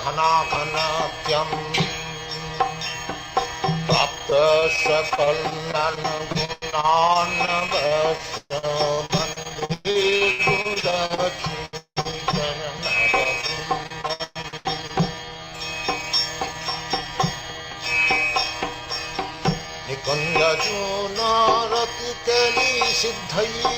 घनाघनत्यं प्राप्त सकलन गुणान्वस्य वन्दे निकुञ्जजूनारतिकेली सिद्धयी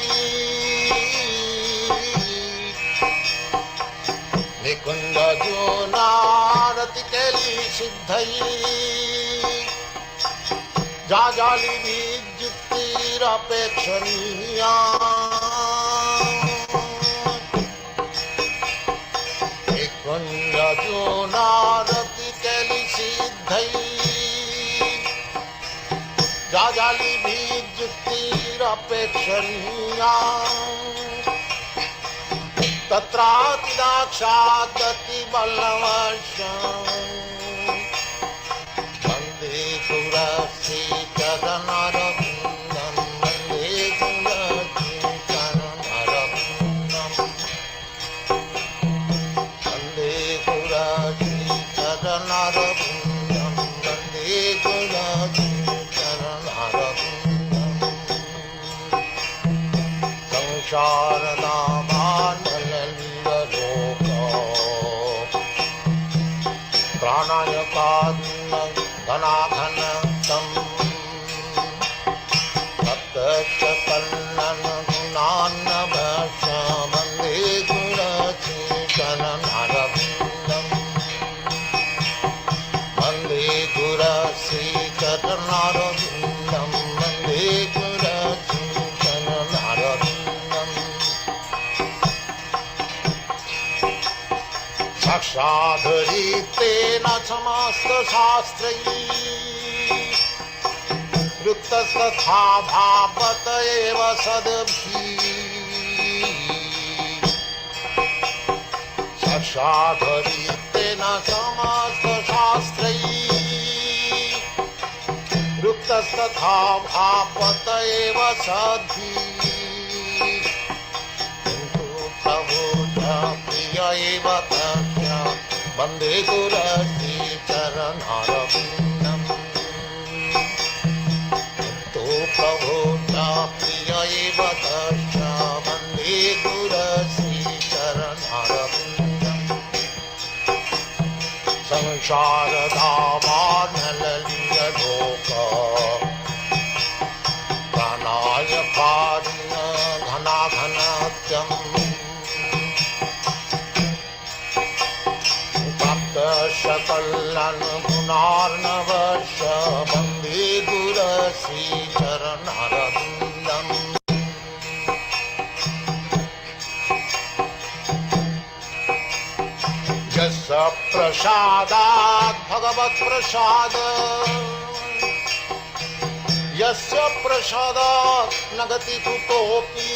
निकुञ्जजूनारतिकेली सिद्धयी जाजाली विद्युक्तिरपेक्षणीया निकुञ्जजूनारतिकेली सिद्धयी जाजाली विद्युक्तिरपेक्षणीया तत्रातिदाक्षादतिबलवशं वन्दे गुरश्रीचरणरविन्दं वन्दे गुरश्रीचरणरविन्दं वन्दे गुरश्रीचरणरविन्दं वन्दे गुरश्रीचरणरविन्दं घनाघनतं भक्तकल्लन गुणान्वस्य वन्दे गुरश्रीचरणरविन्दं वन्दे गुरश्रीचरणरविन्दं वन्दे गुरश्रीचरणरविन्दं साक्षादरितेन समस्तशास्त्रैः वृत्तस्तथा भावत एव सद्भिः साक्षादरितेन समस्तशास्त्रैः वृत्तस्तथा भावत एव सद्भिः किन्तु प्रिय एव वन्दे गुरश्रीचरणरविन्दं तो प्रभो प्रिय एव तस्य वन्दे गुरश्रीचरणरविन्दं संसारधामानललितलोक प्राणायकारिण घनाघनत्यं सकलन गुणार्णवस्य वन्दे गुरश्रीचरणरविन्दं यस्य प्रसादात् भगवत्प्रसाद यस्य प्रसादात् न गति कुतोऽपि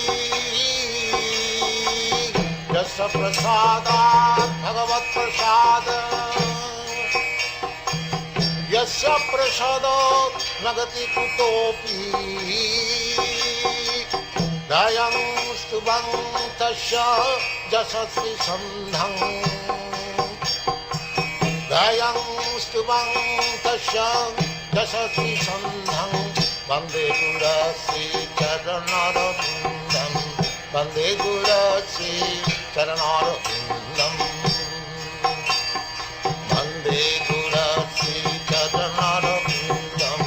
यस्य प्रसादात् भगवत्प्रसाद यस्य प्रसादात् न गति कुतोऽपि दयं स्तुवं तस्य यशस्वी सन्धं दयं स्तुवं तस्य यशस्वी सन्धं वन्दे गुरश्रीचरणरविन्दं वन्दे गुरश्रीचरणरविन्दं वन्दे गुरश्रीचरणरविन्दं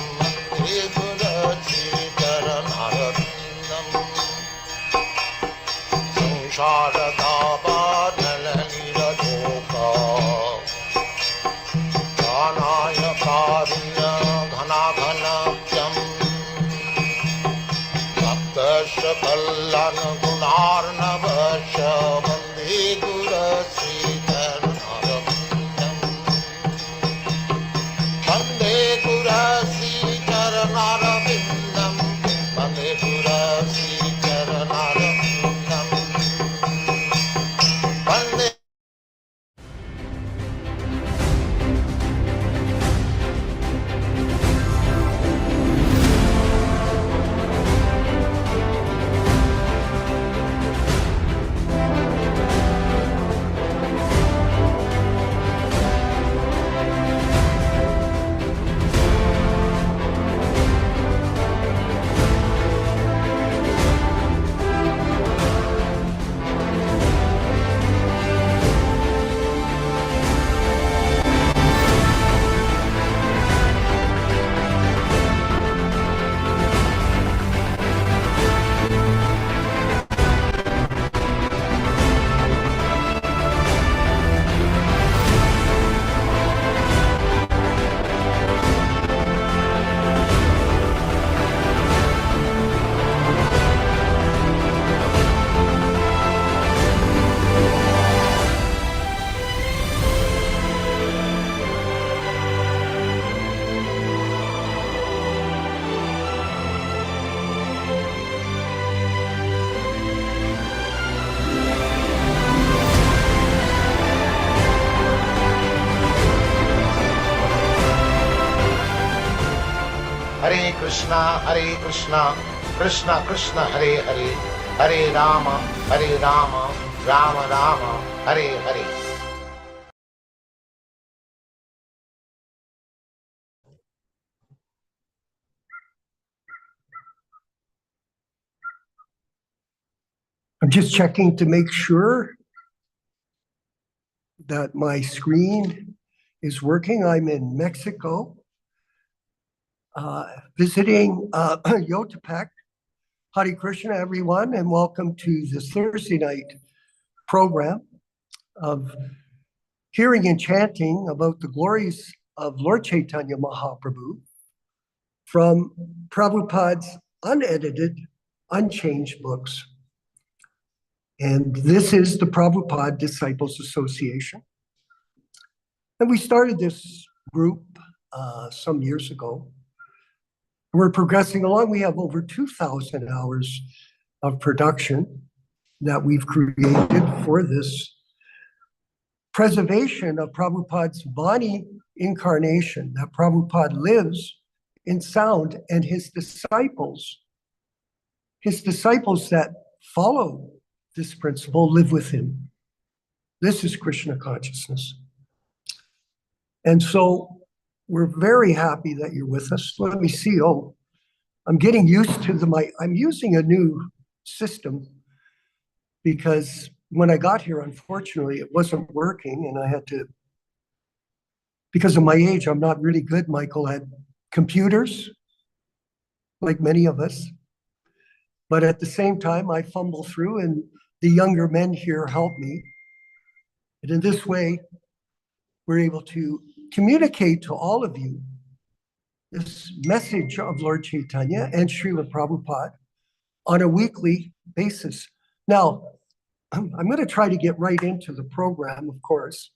वन्दे गुरश्रीचरणरविन्दं संसारदावानललितलोक प्राणायकारिण घनाघनत्यं भक्तस्य कल्याण गुणार्णवस्य वन्दे गुरश्रीचरणरविन्दं Krishna, Krishna Krishna, Hare Hare, Hare Rama, Rama Rama, Hare Hare. I'm just checking to make sure that my screen is working. I'm in Mexico, visiting Yotapec. Hare Krishna, everyone, and welcome to this Thursday night program of hearing and chanting about the glories of Lord Chaitanya Mahaprabhu from Prabhupada's unedited, unchanged books. And this is the Prabhupada Disciples Association. And we started this group some years ago. We're progressing along. We have over 2,000 hours of production that we've created for this preservation of Prabhupada's Vani incarnation, that Prabhupada lives in sound, and his disciples that follow this principle live with him. This is Krishna consciousness. And so we're very happy that you're with us. Let me see. Oh, I'm getting used to the mic. I'm using a new system because when I got here, unfortunately, it wasn't working, and I had to, because of my age, I'm not really good, Michael, at computers, like many of us. But at the same time, I fumble through, and the younger men here help me. And in this way, we're able to communicate to all of you this message of Lord Chaitanya and Srila Prabhupada on a weekly basis. Now, I'm going to try to get right into the program, of course.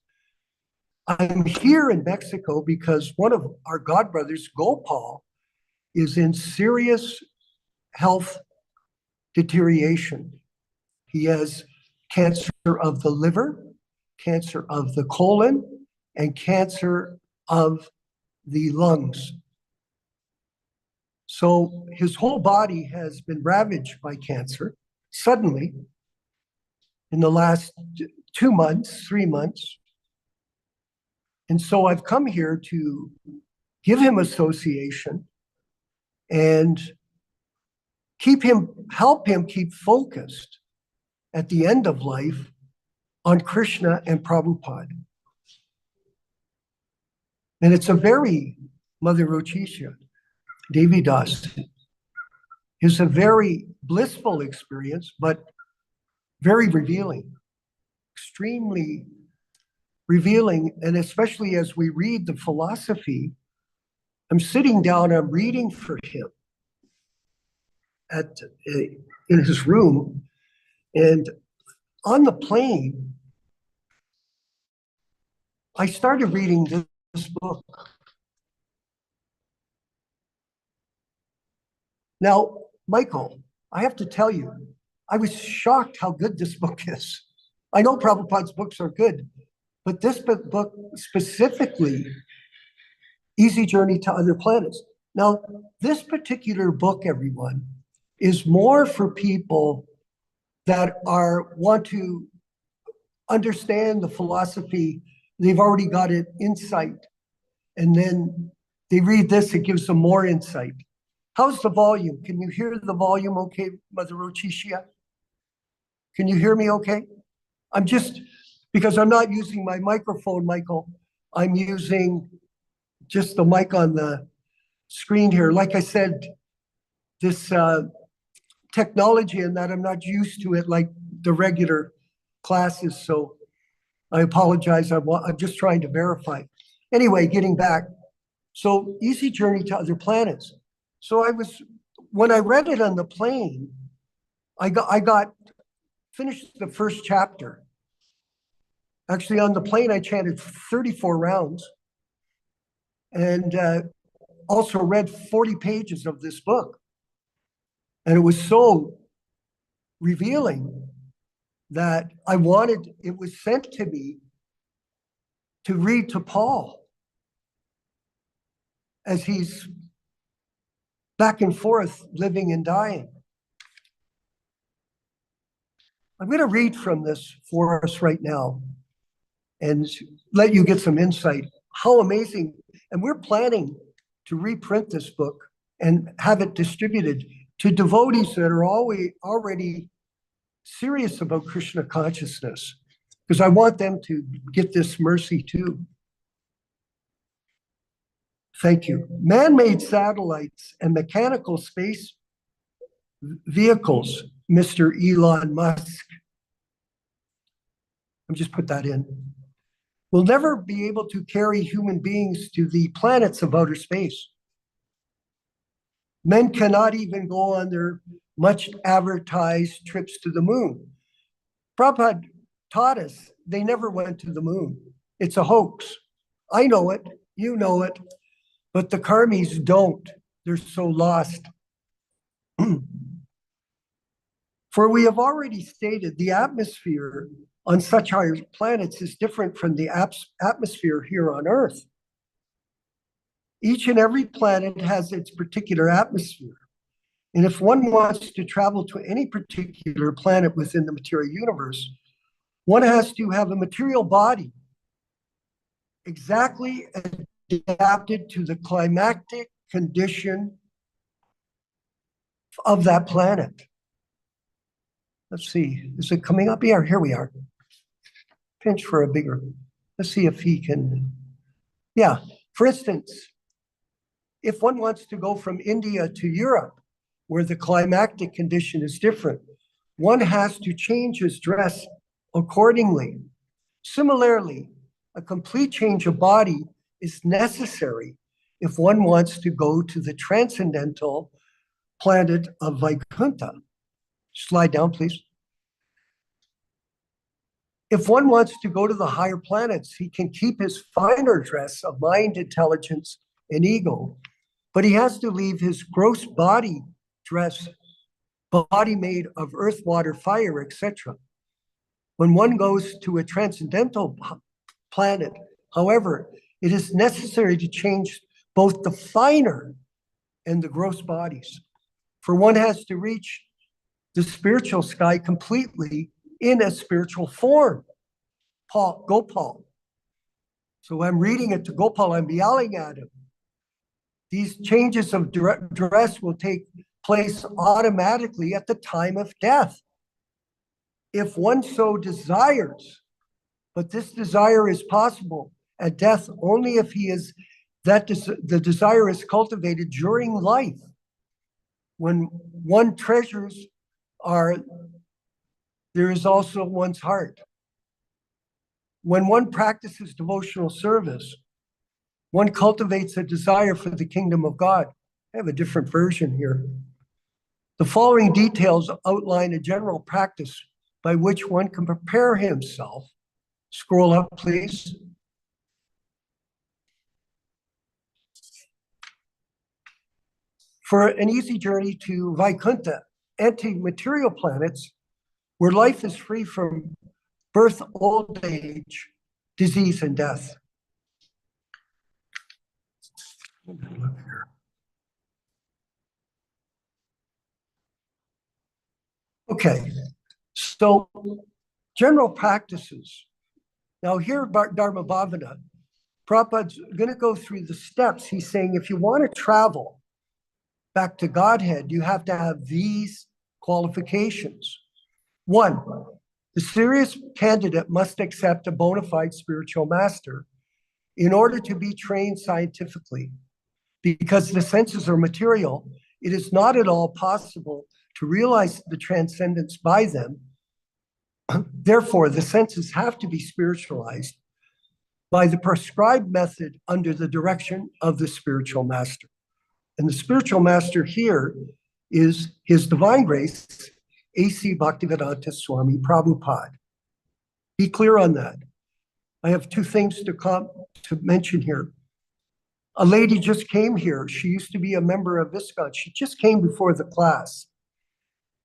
I'm here in Mexico because one of our godbrothers, Gopal, is in serious health deterioration. He has cancer of the liver, cancer of the colon, and cancer of the lungs. So his whole body has been ravaged by cancer suddenly in the last 2 months, 3 months. And so I've come here to give him association and help him keep focused at the end of life on Krishna and Prabhupada. And it's a very, Mother Rochicia, Devi Das, is a very blissful experience, but very revealing, extremely revealing. And especially as we read the philosophy, I'm sitting down, I'm reading for him in his room, and on the plane, I started reading this book. Now, Michael, I have to tell you, I was shocked how good this book is. I know Prabhupada's books are good, but this book specifically, Easy Journey to Other Planets. Now, this particular book, everyone, is more for people that want to understand the philosophy. They've already got an insight, and then they read this, it gives them more insight. How's the volume? Can you hear the volume okay, Mother Rochicia? Can you hear me okay? I'm just, because I'm not using my microphone, Michael, I'm using just the mic on the screen here. Like I said, this technology and that, I'm not used to it like the regular classes, so I apologize. I'm just trying to verify. Anyway, getting back. So, Easy Journey to Other Planets. So when I read it on the plane, I finished the first chapter. Actually, on the plane, I chanted 34 rounds and also read 40 pages of this book. And it was so revealing that it was sent to me to read to Paul as he's back and forth, living and dying. I'm going to read from this for us right now and let you get some insight. How amazing. And we're planning to reprint this book and have it distributed to devotees that are already serious about Krishna consciousness, because I want them to get this mercy too. Thank you. Man-made satellites and mechanical space vehicles, Mr. Elon Musk. I'll just put that in. Will never be able to carry human beings to the planets of outer space. Men cannot even go on their much advertised trips to the moon. Prabhupada taught us they never went to the moon. It's a hoax. I know it, you know it, but the karmis don't. They're so lost. For we have already stated the atmosphere on such higher planets is different from the atmosphere here on Earth. Each and every planet has its particular atmosphere. And if one wants to travel to any particular planet within the material universe, one has to have a material body exactly adapted to the climatic condition of that planet. Let's see, is it coming up? Yeah, here we are. Pinch for a bigger. Let's see if he can. Yeah, for instance, if one wants to go from India to Europe, where the climatic condition is different, one has to change his dress accordingly. Similarly, a complete change of body is necessary if one wants to go to the transcendental planet of Vaikuntha. Slide down, please. If one wants to go to the higher planets, he can keep his finer dress of mind, intelligence, and ego, but he has to leave his gross body dress, body made of earth, water, fire, etc. When one goes to a transcendental planet, however, it is necessary to change both the finer and the gross bodies, for one has to reach the spiritual sky completely in a spiritual form. Paul, Gopal. So I'm reading it to Gopal, I'm yelling at him. These changes of dress will take place automatically at the time of death, if one so desires. But this desire is possible at death only if the desire is cultivated during life, when one treasures there is also one's heart. When one practices devotional service, one cultivates a desire for the kingdom of God. I have a different version here. The following details outline a general practice by which one can prepare himself. Scroll up, please. For an easy journey to Vaikuntha, anti-material planets, where life is free from birth, old age, disease, and death. Okay, so general practices. Now here, Dharma Bhavana, Prabhupada's going to go through the steps. He's saying if you want to travel back to Godhead, you have to have these qualifications. 1, the serious candidate must accept a bona fide spiritual master in order to be trained scientifically. Because the senses are material, it is not at all possible to realize the transcendence by them. Therefore, the senses have to be spiritualized by the prescribed method under the direction of the spiritual master. And the spiritual master here is His Divine Grace A.C. Bhaktivedanta Swami Prabhupāda. Be clear on that. I have 2 things to mention here. A lady just came here. She used to be a member of ISKCON. She just came before the class.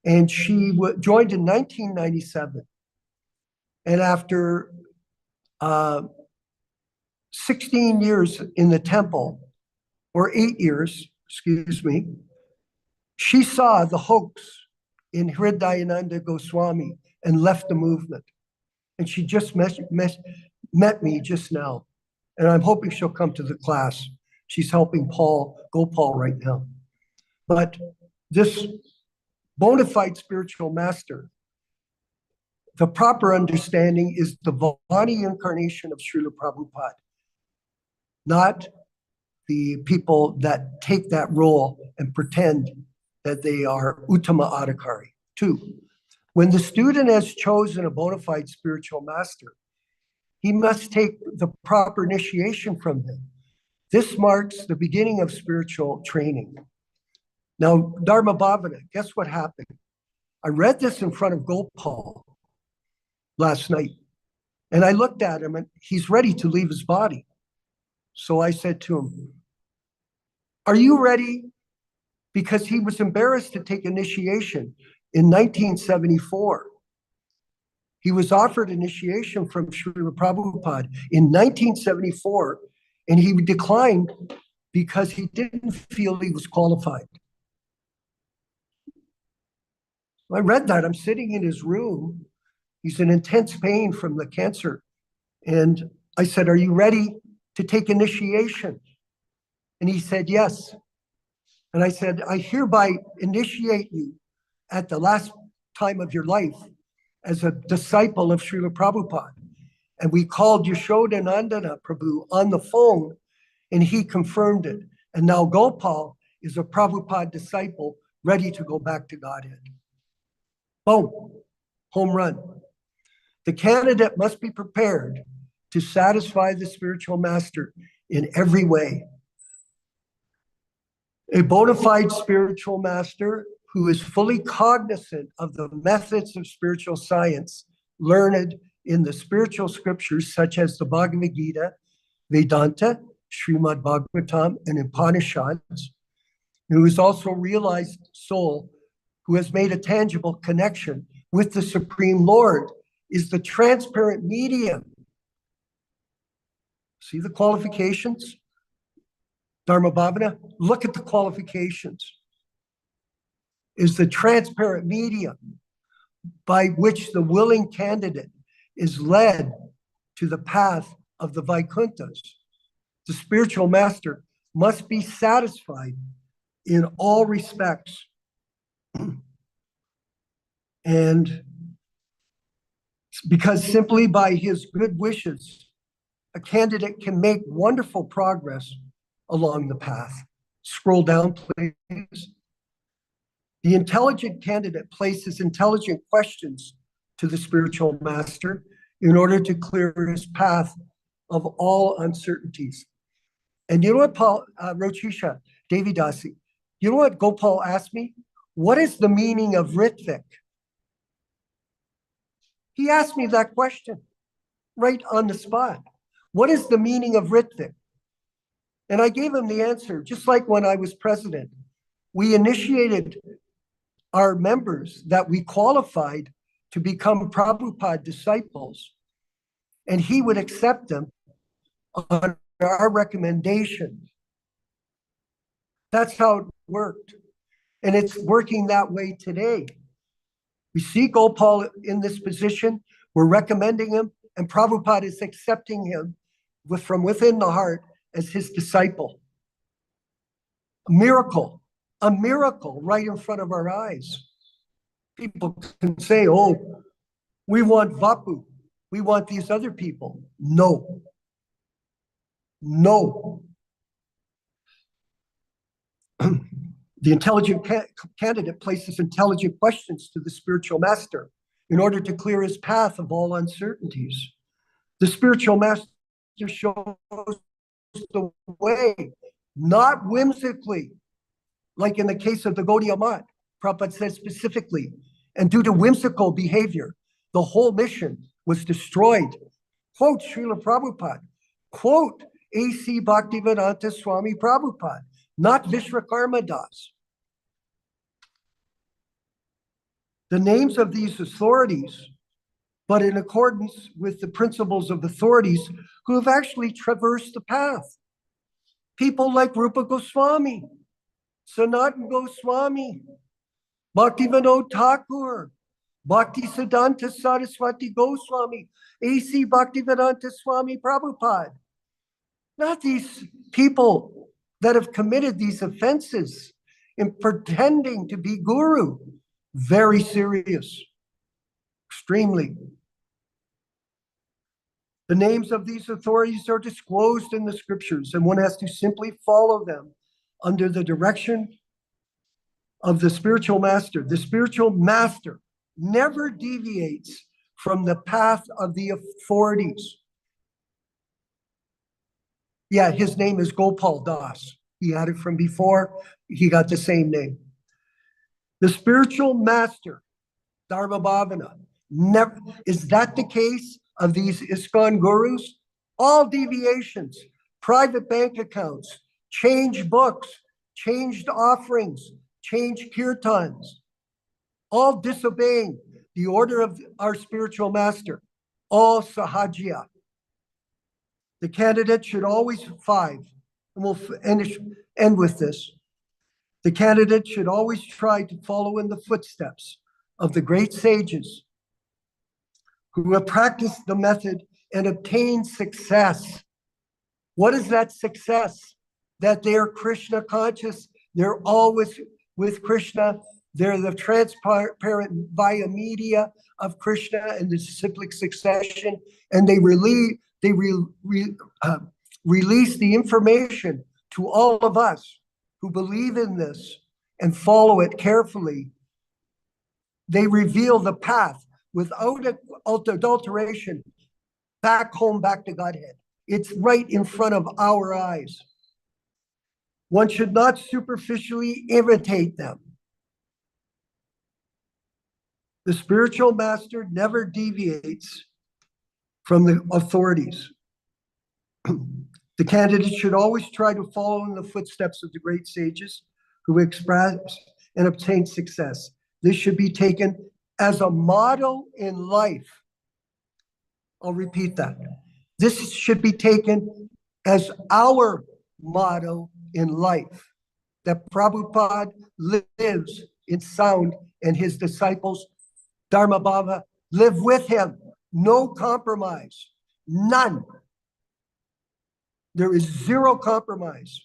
And she joined in 1997. And after 16 years in the temple, or 8 years, excuse me, She saw the hoax in Hridayananda Goswami and left the movement. And she just met me just now. And I'm hoping she'll come to the class. She's helping Gopal right now. But this bona fide spiritual master, the proper understanding is the Vani incarnation of Srila Prabhupada, not the people that take that role and pretend that they are Uttama Adhikari. 2, when the student has chosen a bona fide spiritual master, he must take the proper initiation from him. This marks the beginning of spiritual training. Now, Dharma Bhavana, guess what happened? I read this in front of Gopal last night, and I looked at him, and he's ready to leave his body. So I said to him, are you ready? Because he was embarrassed to take initiation in 1974. He was offered initiation from Srila Prabhupada in 1974, and he declined because he didn't feel he was qualified. I read that. I'm sitting in his room. He's in intense pain from the cancer. And I said, are you ready to take initiation? And he said, yes. And I said, I hereby initiate you at the last time of your life as a disciple of Srila Prabhupada. And we called Yaśodā-nandana Prabhu on the phone, and he confirmed it. And now Gopal is a Prabhupada disciple ready to go back to Godhead. Boom, home run. The candidate must be prepared to satisfy the spiritual master in every way. A bona fide spiritual master who is fully cognizant of the methods of spiritual science learned in the spiritual scriptures such as the Bhagavad Gita, Vedanta, Srimad Bhagavatam, and Upanishads, who is also a realized soul who has made a tangible connection with the Supreme Lord, is the transparent medium. See the qualifications? Dharma Bhavana, look at the qualifications. Is the transparent medium by which the willing candidate is led to the path of the Vaikunthas. The spiritual master must be satisfied in all respects. And because simply by his good wishes, a candidate can make wonderful progress along the path. Scroll down, please. The intelligent candidate places intelligent questions to the spiritual master in order to clear his path of all uncertainties. And you know what, Rochisha, Devidasi, you know what Gopal asked me? What is the meaning of Ritvik? He asked me that question right on the spot. What is the meaning of Ritvik? And I gave him the answer, just like when I was president. We initiated our members that we qualified to become Prabhupada disciples, and he would accept them on our recommendation. That's how it worked. And it's working that way today. We see Gopal in this position, we're recommending him, and Prabhupada is accepting him from within the heart as his disciple. A miracle right in front of our eyes. People can say, oh, we want Vapu, we want these other people. No. The intelligent candidate places intelligent questions to the spiritual master in order to clear his path of all uncertainties. The spiritual master shows the way, not whimsically, like in the case of the Gaudiya Math. Prabhupada says specifically, and due to whimsical behavior, the whole mission was destroyed. Quote Srila Prabhupada, quote A.C. Bhaktivedanta Swami Prabhupāda, not Vishwakarma Das. The names of these authorities, but in accordance with the principles of authorities who have actually traversed the path. People like Rupa Goswami, Sanatana Goswami, Bhaktivedanta Thakur, Bhaktisiddhanta Saraswati Goswami, A.C. Bhaktivedanta Swami Prabhupāda. Not these people that have committed these offenses in pretending to be guru. Very serious, extremely. The names of these authorities are disclosed in the scriptures, and one has to simply follow them under the direction of the spiritual master. The spiritual master never deviates from the path of the authorities. Yeah, his name is Gopal Das. He had it from before. He got the same name. The spiritual master, Dharma Bhavana, never, is that the case of these ISKCON gurus? All deviations, private bank accounts, changed books, changed offerings, changed kirtans, all disobeying the order of our spiritual master, all sahajya. The candidate should always, and we'll end with this. The candidate should always try to follow in the footsteps of the great sages who have practiced the method and obtained success. What is that success? That they are Krishna conscious, they're always with Krishna, they're the transparent via media of Krishna and the disciplic succession, and they release the information to all of us who believe in this and follow it carefully. They reveal the path without adulteration, back home, back to Godhead. It's right in front of our eyes. One should not superficially imitate them. The spiritual master never deviates from the authorities. The candidate should always try to follow in the footsteps of the great sages who express and obtain success. This should be taken as a model in life. I'll repeat that. This should be taken as our motto in life, that Prabhupada lives in sound and his disciples, Dharma Bhava, live with him. No compromise, none. There is zero compromise.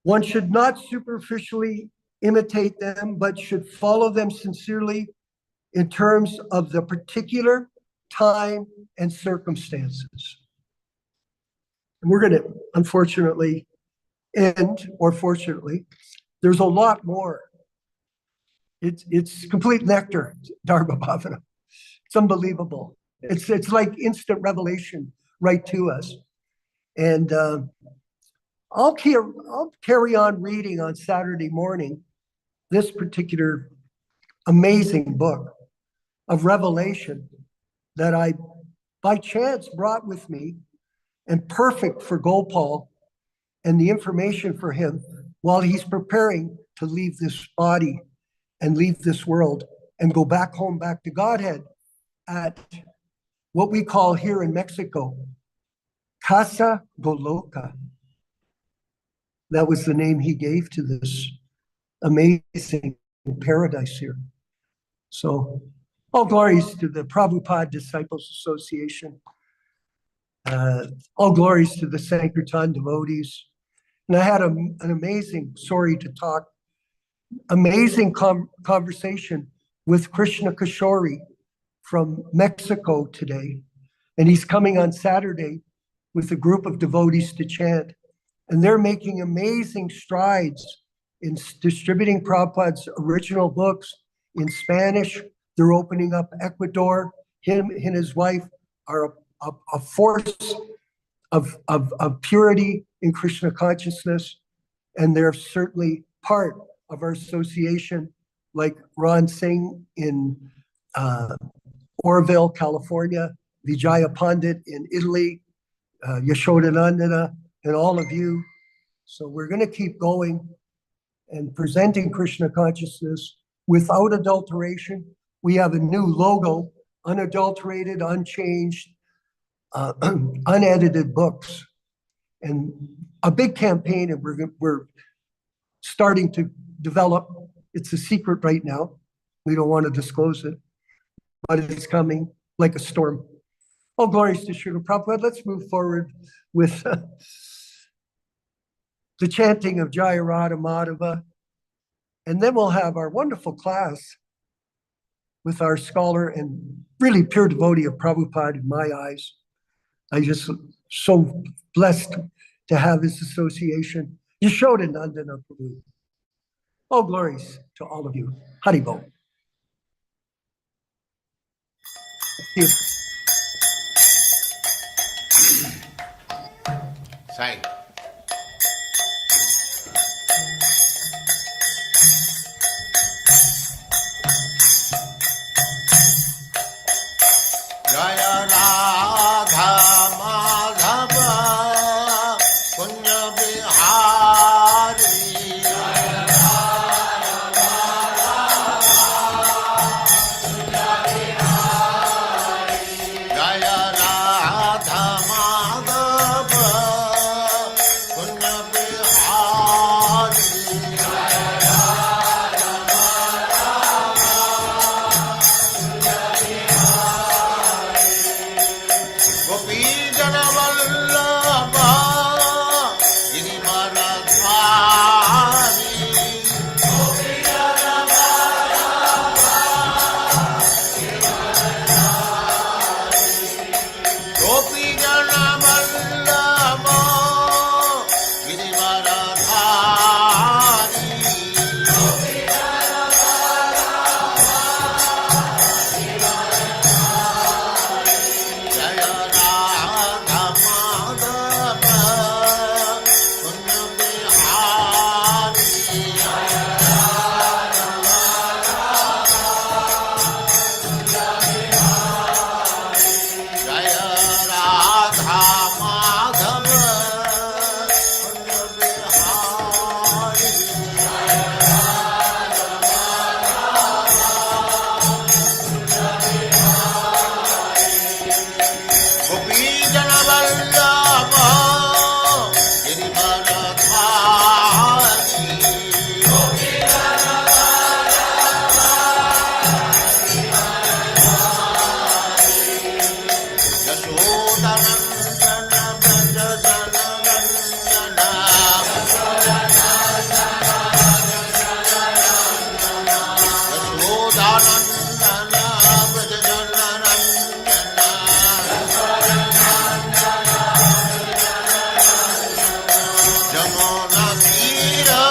One should not superficially imitate them, but should follow them sincerely in terms of the particular time and circumstances. And we're going to, unfortunately, end, or fortunately, there's a lot more. It's complete nectar, Dharma Bhavana. It's unbelievable. It's like instant revelation right to us. And I'll carry on reading on Saturday morning this particular amazing book of revelation that I, by chance, brought with me, and perfect for Gopal and the information for him while he's preparing to leave this body and leave this world and go back home, back to Godhead at what we call here in Mexico, Casa Goloka. That was the name he gave to this amazing paradise here. So all glories to the Prabhupada Disciples Association. All glories to the Sankirtan devotees. And I had an amazing, amazing conversation with Krishna Kishori from Mexico today. And he's coming on Saturday with a group of devotees to chant. And they're making amazing strides in distributing Prabhupada's original books in Spanish. They're opening up Ecuador. Him and his wife are a force of purity in Krishna consciousness. And they're certainly part of our association, like Ron Singh in Orville, California, Vijaya Pandit in Italy, Yaśodā-nandana, and all of you. So we're going to keep going and presenting Krishna consciousness without adulteration. We have a new logo, unadulterated, unchanged, unedited books. and a big campaign, and we're starting to develop. It's a secret right now. We don't want to disclose it, but it's coming like a storm. Oh, glories to Srila Prabhupada. Let's move forward with the chanting of Jaya Radha Madhava. And then we'll have our wonderful class with our scholar and really pure devotee of Prabhupada in my eyes. I just so blessed to have this association. Yaśodā-nandana Prabhu. Oh, glories to all of you. Haribol. Thank you. Sai. Jaya Radha Madhava Punya Bihari. Jaya Radha Madhava Punya Bihari. Gopi Jana Vallabha Girivaradhari. Gopi Jana Vallabha Girivaradhari. Jaya Radha Madhava Punya Bihari. Jaya Radha Madhava Punya Bihari. Gopi Jana Vallabha Girivaradhari. Yaśodā-nandana Braja Jana Nandana. Yaśodā-nandana Braja Jana Nandana. Jamuna Tira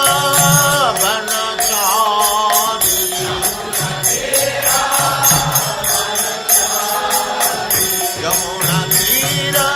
Vanachari. Jamuna Tira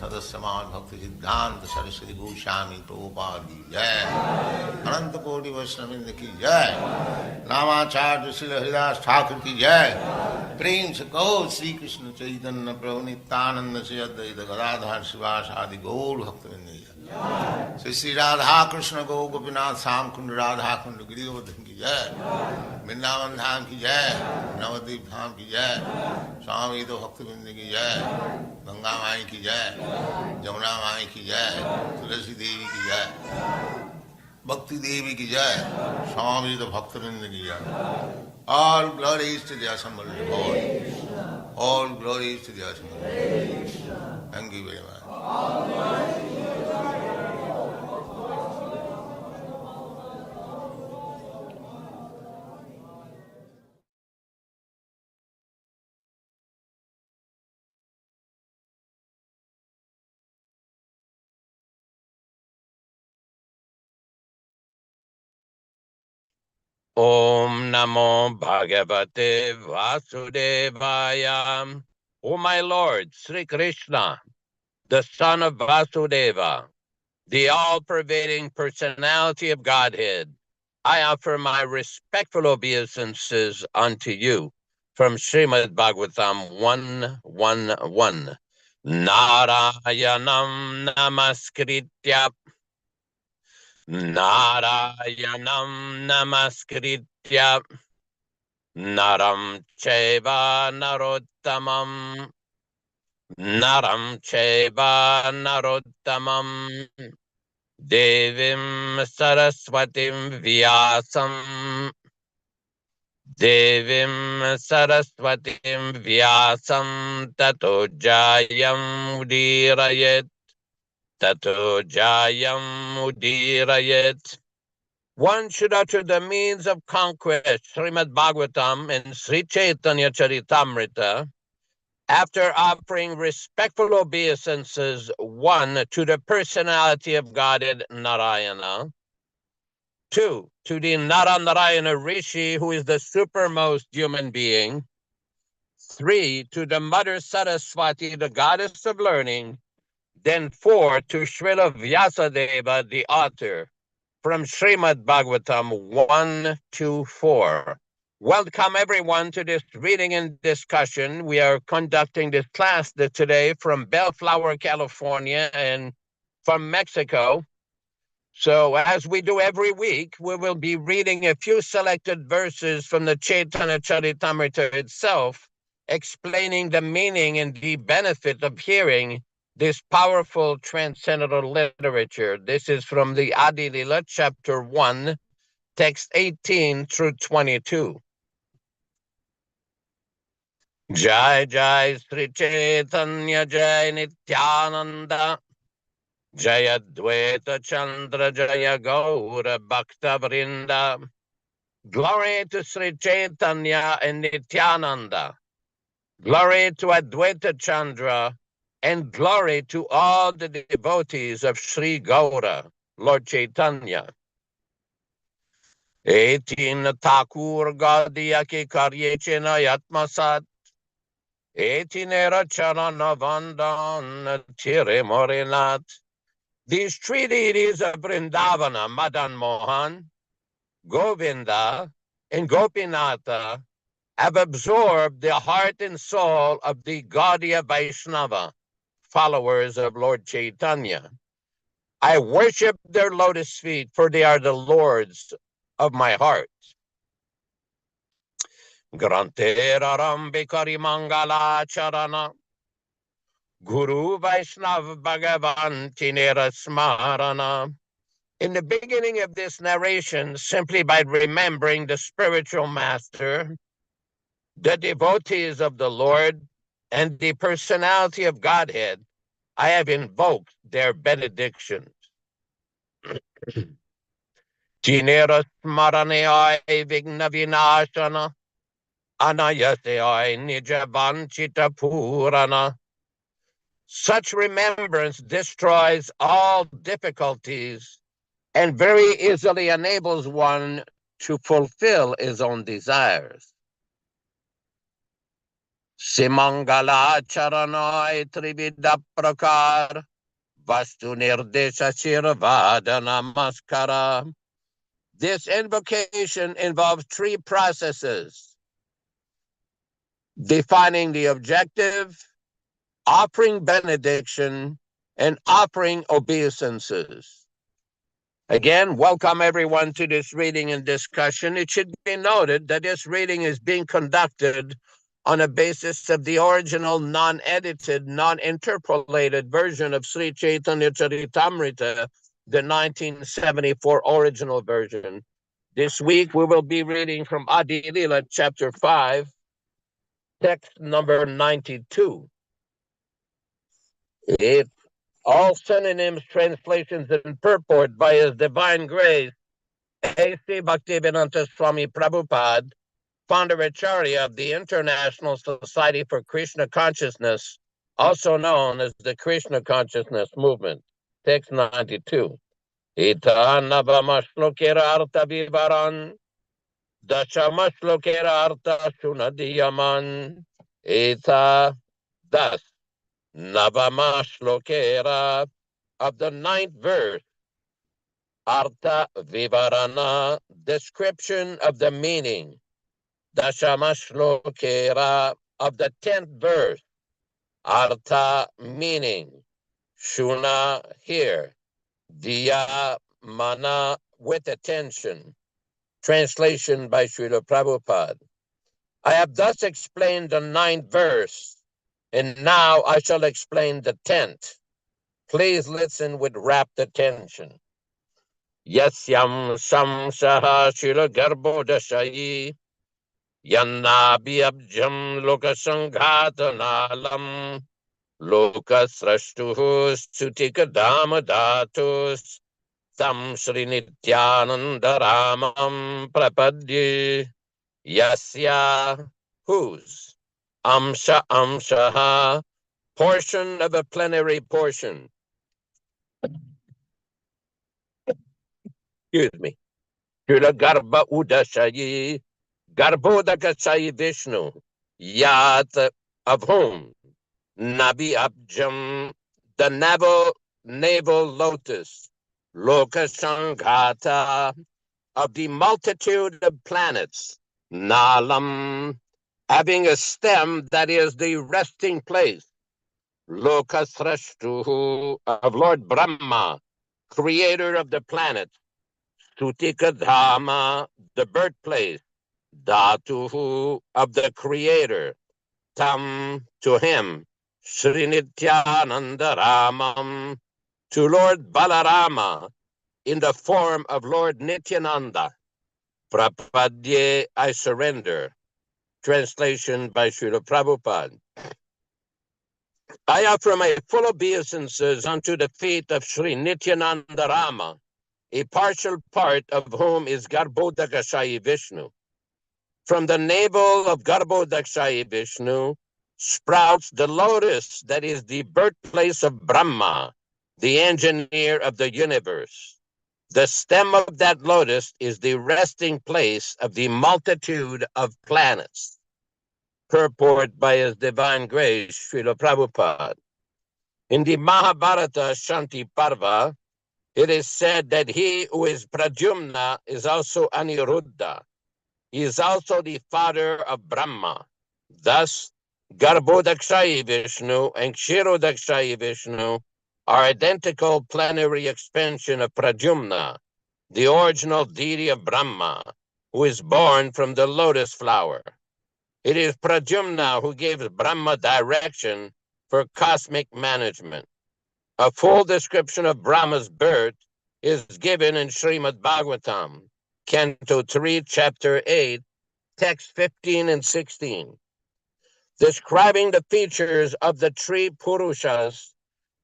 Sadasyaman Bhaktivedanta Saraswati Goswami Prabhupada ki jai. Ananta Koti Vaishnavrinda ki jai. Namacharya Srila Haridas Thakur ki jai. Prem se kaho Sri Krishna Chaitanya Prabhu Nityānanda Sri Advaita Gadadhar Sivasadi Gaur Bhaktivinoda ki jai. Sri Radha Krishna Go Gopinath Sam Kund Radha Kund Giridhardhan ki jai. Vrindavan Dham ki jai. Navadvip Dham ki jai. Swami Bhaktivinoda ki jai. Ganga Mai ki jai. Jamuna Mai ki jai. Tulasi Devi ki jai. Bhakti Devi ki jai. Swami Bhaktivinoda ki jai. All glories to the assembled Lord. All glories to the assembled Lord. Thank you very much. Om Namo Bhagavate Vasudevaya. O my Lord, Sri Krishna, the son of Vasudeva, the all-pervading personality of Godhead, I offer my respectful obeisances unto you from Srimad Bhagavatam 1:1:1. Narayanam namaskritya Narayanam namaskritya Naram chaiva narottamam Devim Saraswatim Vyasam Tato Jayam Udirayet. One should utter the means of conquest, Srimad Bhagavatam and Sri Caitanya-caritāmṛta, after offering respectful obeisances, 1, to the personality of Godhead Narayana, 2, to the Narayana Rishi, who is the supermost human being, 3, to the Mother Saraswati, the goddess of learning, then 4, to Srila Vyasadeva, the author, from Srimad Bhagavatam 1-4. Welcome everyone to this reading and discussion. We are conducting this class today from Bellflower, California, and from Mexico. So as we do every week, we will be reading a few selected verses from the Caitanya-caritāmṛta itself, explaining the meaning and the benefit of hearing this powerful transcendental literature. This is from the Adi Lila, chapter 1, text 18-22. Jai Jai Sri Chaitanya Jai Nityānanda Jaya Dvaita Chandra Jaya Gaura Bhakta Vrinda. Glory to Sri Chaitanya and Nityānanda. Glory to Advaita Chandra, and glory to all the devotees of Sri Gaura, Lord Chaitanya. 18 Thakur Gaudiya ki Karyechena Yatmasat. 18 Charana Vandan Tire Morinat. These three deities of Vrindavana, Madan Mohan, Govinda, and Gopinatha, have absorbed the heart and soul of the Gaudiya Vaishnava, followers of Lord Chaitanya. I worship their lotus feet, for they are the lords of my heart. Grantera Rambikari Mangala Charana Guru Vaishnav Bhagavan Tinera Smarana. In the beginning of this narration, simply by remembering the spiritual master, the devotees of the Lord, and the personality of Godhead, I have invoked their benedictions. Tinera Smarana Vigna Vinashana Anayasaya Nijavanchita Purana. Such remembrance destroys all difficulties and very easily enables one to fulfill his own desires. Simangala charanai trivida prakar, vastu nirdesha shirvada namaskara. This invocation involves three processes: defining the objective, offering benediction, and offering obeisances. Again, welcome everyone to this reading and discussion. It should be noted that this reading is being conducted on a basis of the original, non-edited, non-interpolated version of Sri Caitanya-caritāmṛta, the 1974 original version. This week we will be reading from Adi Lila, chapter 5, text number 92. All synonyms, translations, and purport by His Divine Grace A.C. Bhaktivedanta Swami Prabhupāda, Founder-Ācārya of the International Society for Krishna Consciousness, also known as the Krishna Consciousness Movement. Text 92. Ita navamashlokera artha vivaran, dashamashlokera artha shunadiyaman. Ita thus. Navamashlokera of the 9th verse, Artha Vivarana, description of the meaning. Dashamashlokera of the 10th verse, Artha, meaning. Shuna, here. Diya, mana, with attention. Translation by Srila Prabhupada. I have thus explained the 9th verse, and now I shall explain the 10th. Please listen with rapt attention. Yasyam samsaha shila garbo dashayi yannabhyabjam lokasanghatanalam lokasrashtuhu sutikadamadatus tam Sri Nityānanda Ramam prapadye. Yasya, whose? Amshaha, portion of a plenary portion. Excuse me. Shula Garba Udashayi, Garbodakasayi Vishnu, Yat, of whom? Nabi Abjam, the navel lotus, Lokasanghata, of the multitude of planets, Nalam, having a stem that is the resting place, Lokasrashtuhu, of Lord Brahma, creator of the planets, Sutikadhama, the birthplace, Dhatuhu, of the creator, Tam, to him, Sri Nityānanda Ramam, to Lord Balarama, in the form of Lord Nityānanda. Prapadye, I surrender. Translation by Srila Prabhupada. I offer my full obeisances unto the feet of Sri Nityānanda Rama, a partial part of whom is Garbhodakashayi Vishnu. From the navel of Garbhodakashayi Vishnu sprouts the lotus that is the birthplace of Brahma, the engineer of the universe. The stem of that lotus is the resting place of the multitude of planets. Purport by His Divine Grace, Srila Prabhupada. In the Mahabharata Shanti Parva, it is said that he who is Pradyumna is also Aniruddha. He is also the father of Brahma. Thus, Garbhodakshayi Vishnu and Kshirodakshayi Vishnu are identical plenary expansion of Pradyumna, the original deity of Brahma, who is born from the lotus flower. It is Pradyumna who gives Brahma direction for cosmic management. A full description of Brahma's birth is given in Srimad Bhagavatam, Canto 3, Chapter 8, text 15 and 16. Describing the features of the three Purushas,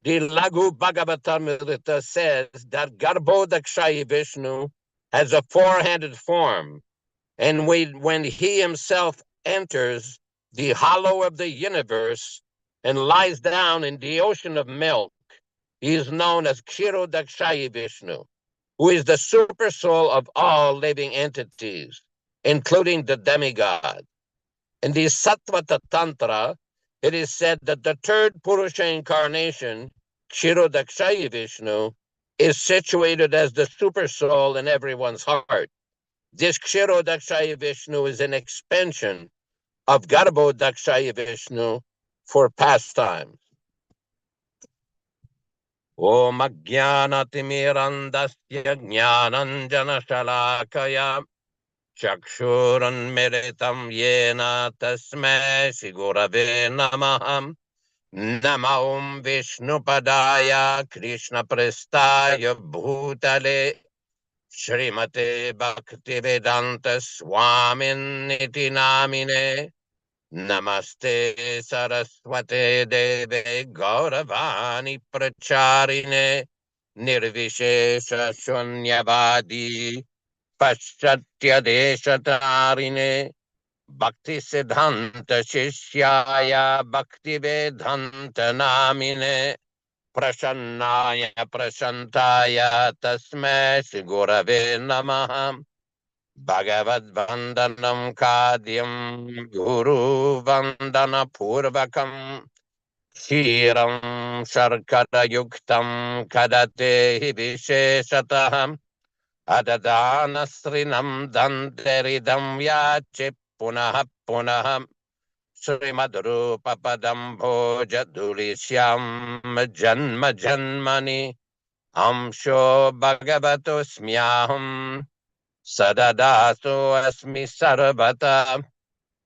the Laghu Bhagavatamrita says that Garbhodakshayi Vishnu has a four-handed form, and when he himself enters the hollow of the universe and lies down in the ocean of milk, he is known as Kshirodakshayi Vishnu, who is the super soul of all living entities, including the demigod. In the Sattvata Tantra, it is said that the third Purusha incarnation, Kshirodakshaya Vishnu, is situated as the super soul in everyone's heart. This Kshirodakshaya Vishnu is an expansion of Garbhodakshaya Vishnu for pastimes. Om Ajnanatimirandasya Jnananjana Shalakaya Chakshuranmiritam Yena Tasmai Shigurave Namaham Nama Om Vishnupadaya Krishna Prestaya Bhutale Srimate Bhaktivedanta Swami Nityānanda Namaste Saraswate Deve Gauravani Pracharine Nirvishesha Shunyavadi Paschatya Deshatarine Bhakti Siddhanta Shishyaya Bhaktivedanta Namine Prasannaya Prashantaya Tasmai Shri Gurave Namaha Bhagavad Vandanam Kadyam Guru Vandana Purvakam Kshiram Sharkara Yuktam Kadate Visheshataham Adadana Srinam Danteridam Yache Punaha Punaham Srimad Rupa Padam Bhoja Dulishyam Janma Janmani Amsho Bhagavato Smyaham Sadadaso Asmi Sarvata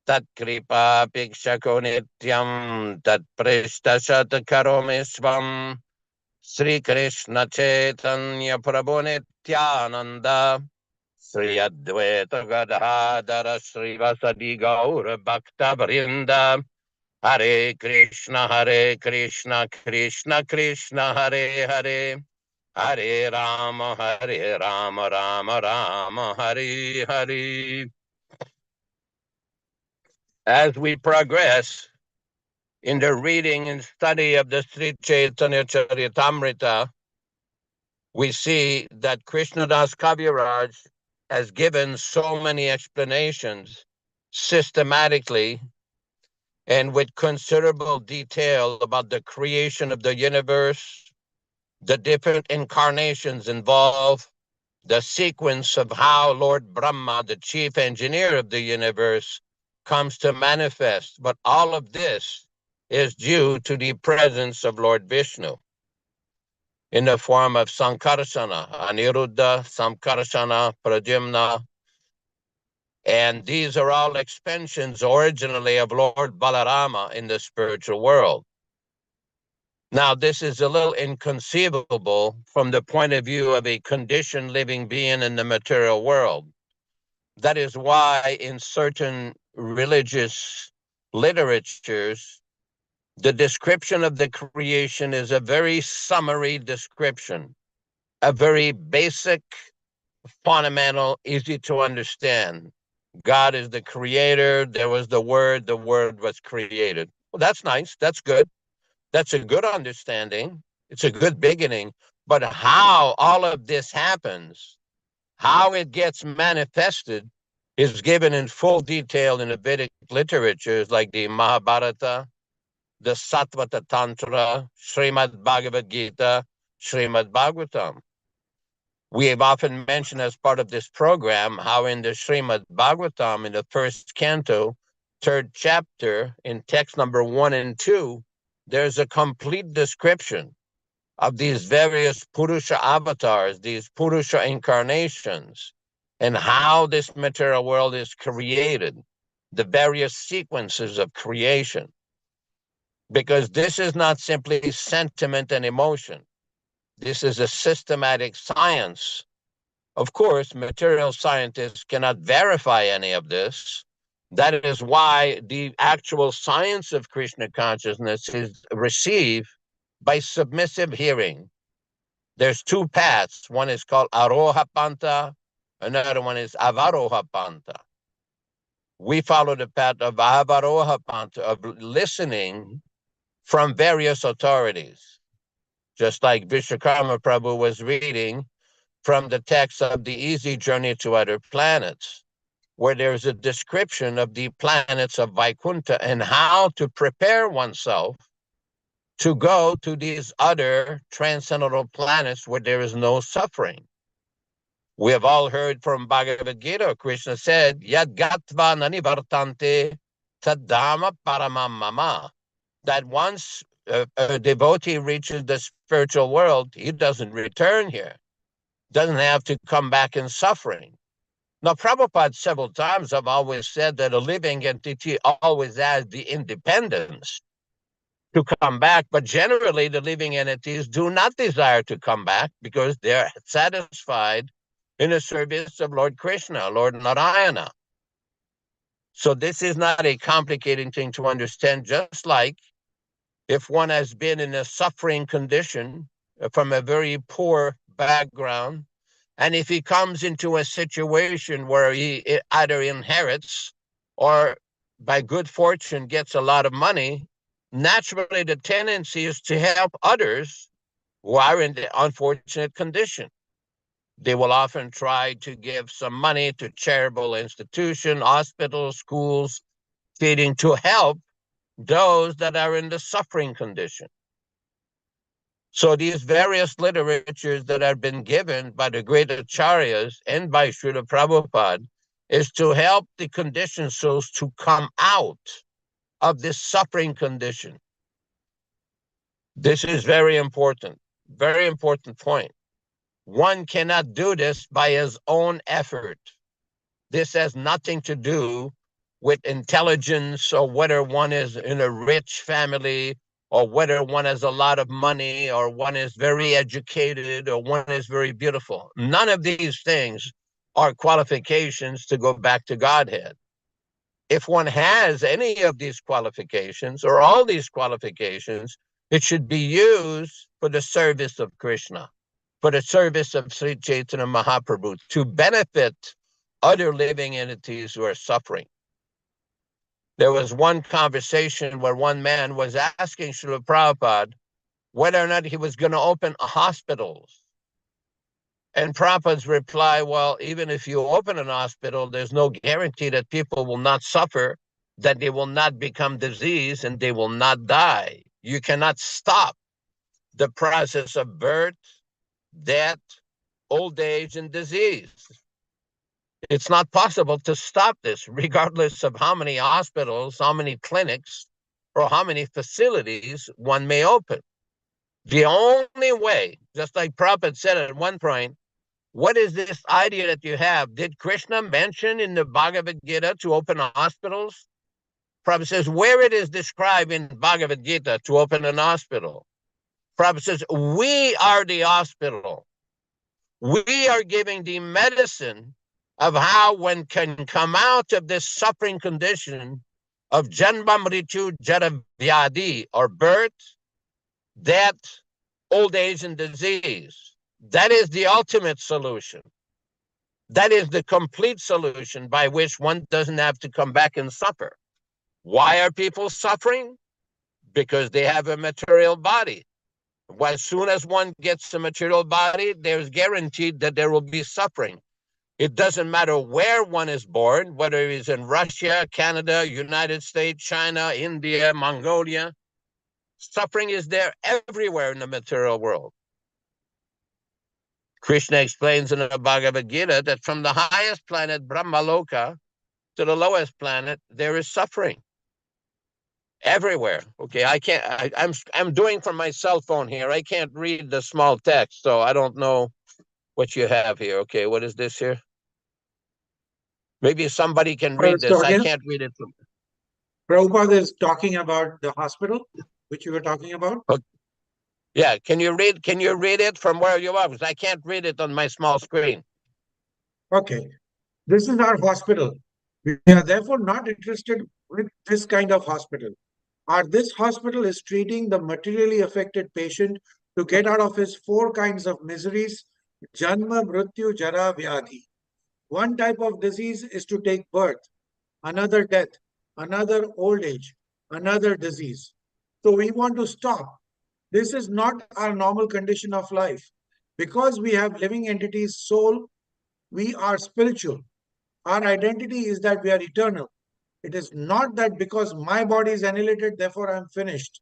Tat Kripa Pikshako Nityam Tat Prishta Shatakaromi Svam Sri Krishna Chaitanya Prabhu Nityānanda Sri Advaita Gadadhara Sri Vasadi Gaura Bhakta Vrinda Hare Krishna Krishna Krishna Hare Hare Hare Rama Rama Rama Hare Hare. As we progress in the reading and study of the Sri Caitanya-caritāmṛta, we see that Krishnadas Kaviraj has given so many explanations systematically and with considerable detail about the creation of the universe, the different incarnations involved, the sequence of how Lord Brahma, the chief engineer of the universe, comes to manifest. But all of this is due to the presence of Lord Vishnu in the form of Sankarsana, Aniruddha, Sankarsana, Pradyumna. And these are all expansions originally of Lord Balarama in the spiritual world. Now, this is a little inconceivable from the point of view of a conditioned living being in the material world. That is why in certain religious literatures, the description of the creation is a very summary description, a very basic, fundamental, easy to understand. God is the creator. There was the word was created. Well, that's nice. That's good. That's a good understanding. It's a good beginning. But how all of this happens, how it gets manifested, is given in full detail in the Vedic literatures like the Mahabharata, the Sattvata Tantra, Srimad Bhagavad Gita, Srimad Bhagavatam. We have often mentioned as part of this program how in the Srimad Bhagavatam, in the first canto, third chapter, in text number 1 and 2, there's a complete description of these various Purusha avatars, these Purusha incarnations, and how this material world is created, the various sequences of creation. Because this is not simply sentiment and emotion. This is a systematic science. Of course, material scientists cannot verify any of this. That is why the actual science of Krishna consciousness is received by submissive hearing. There's two paths. One is called Aroha Panta, another one is Avaroha Panta. We follow the path of Avaroha Panta, of listening from various authorities. Just like Vishwakarma Prabhu was reading from the text of the Easy Journey to Other Planets. where there's a description of the planets of Vaikuntha and how to prepare oneself to go to these other transcendental planets where there is no suffering. We have all heard from Bhagavad Gita, Krishna said, Yad gatva nanivartante tadama paramam mama, that once a devotee reaches the spiritual world, he doesn't return here, doesn't have to come back in suffering. Now, Prabhupada several times have always said that a living entity always has the independence to come back, but generally the living entities do not desire to come back because they're satisfied in the service of Lord Krishna, Lord Narayana. So this is not a complicated thing to understand, just like if one has been in a suffering condition from a very poor background, and if he comes into a situation where he either inherits or by good fortune gets a lot of money, naturally the tendency is to help others who are in the unfortunate condition. They will often try to give some money to charitable institutions, hospitals, schools, feeding, to help those that are in the suffering condition. So these various literatures that have been given by the great acharyas and by Srila Prabhupada is to help the conditioned souls to come out of this suffering condition. This is very important point. One cannot do this by his own effort. This has nothing to do with intelligence or whether one is in a rich family or whether one has a lot of money or one is very educated or one is very beautiful. None of these things are qualifications to go back to Godhead. If one has any of these qualifications or all these qualifications, it should be used for the service of Krishna, for the service of Sri Chaitanya Mahaprabhu, to benefit other living entities who are suffering. There was one conversation where one man was asking Srila Prabhupada whether or not he was going to open hospitals. And Prabhupada's reply, well, even if you open an hospital, there's no guarantee that people will not suffer, that they will not become diseased, and they will not die. You cannot stop the process of birth, death, old age, and disease. It's not possible to stop this, regardless of how many hospitals, how many clinics, or how many facilities one may open. The only way, just like Prabhupada said at one point, what is this idea that you have? Did Krishna mention in the Bhagavad Gita to open hospitals? Prabhupada says, where it is described in Bhagavad Gita to open an hospital? Prabhupada says, we are the hospital. We are giving the medicine of how one can come out of this suffering condition of Janma Mrityu Jara Vyadi, or birth, death, old age, and disease. That is the ultimate solution. That is the complete solution by which one doesn't have to come back and suffer. Why are people suffering? Because they have a material body. As soon as one gets a material body, there's guaranteed that there will be suffering. It doesn't matter where one is born, whether he's in Russia, Canada, United States, China, India, Mongolia. Suffering is there everywhere in the material world. Krishna explains in the Bhagavad Gita that from the highest planet, Brahmaloka, to the lowest planet, there is suffering everywhere. Okay, I'm doing from my cell phone here. I can't read the small text, so I don't know what you have here. Okay, what is this here? Maybe somebody can read this. I can't read it. Prabhupada is talking about the hospital, which you were talking about. Okay. Yeah, can you read it from where you are? Because I can't read it on my small screen. Okay. This is our hospital. We are therefore not interested with this kind of hospital. This hospital is treating the materially affected patient to get out of his 4 kinds of miseries: Janma, Mrityu, Jara, Vyadhi. One type of disease is to take birth, another death, another old age, another disease. So we want to stop. This is not our normal condition of life. Because we have living entities, soul, we are spiritual. Our identity is that we are eternal. It is not that because my body is annihilated, therefore I am finished.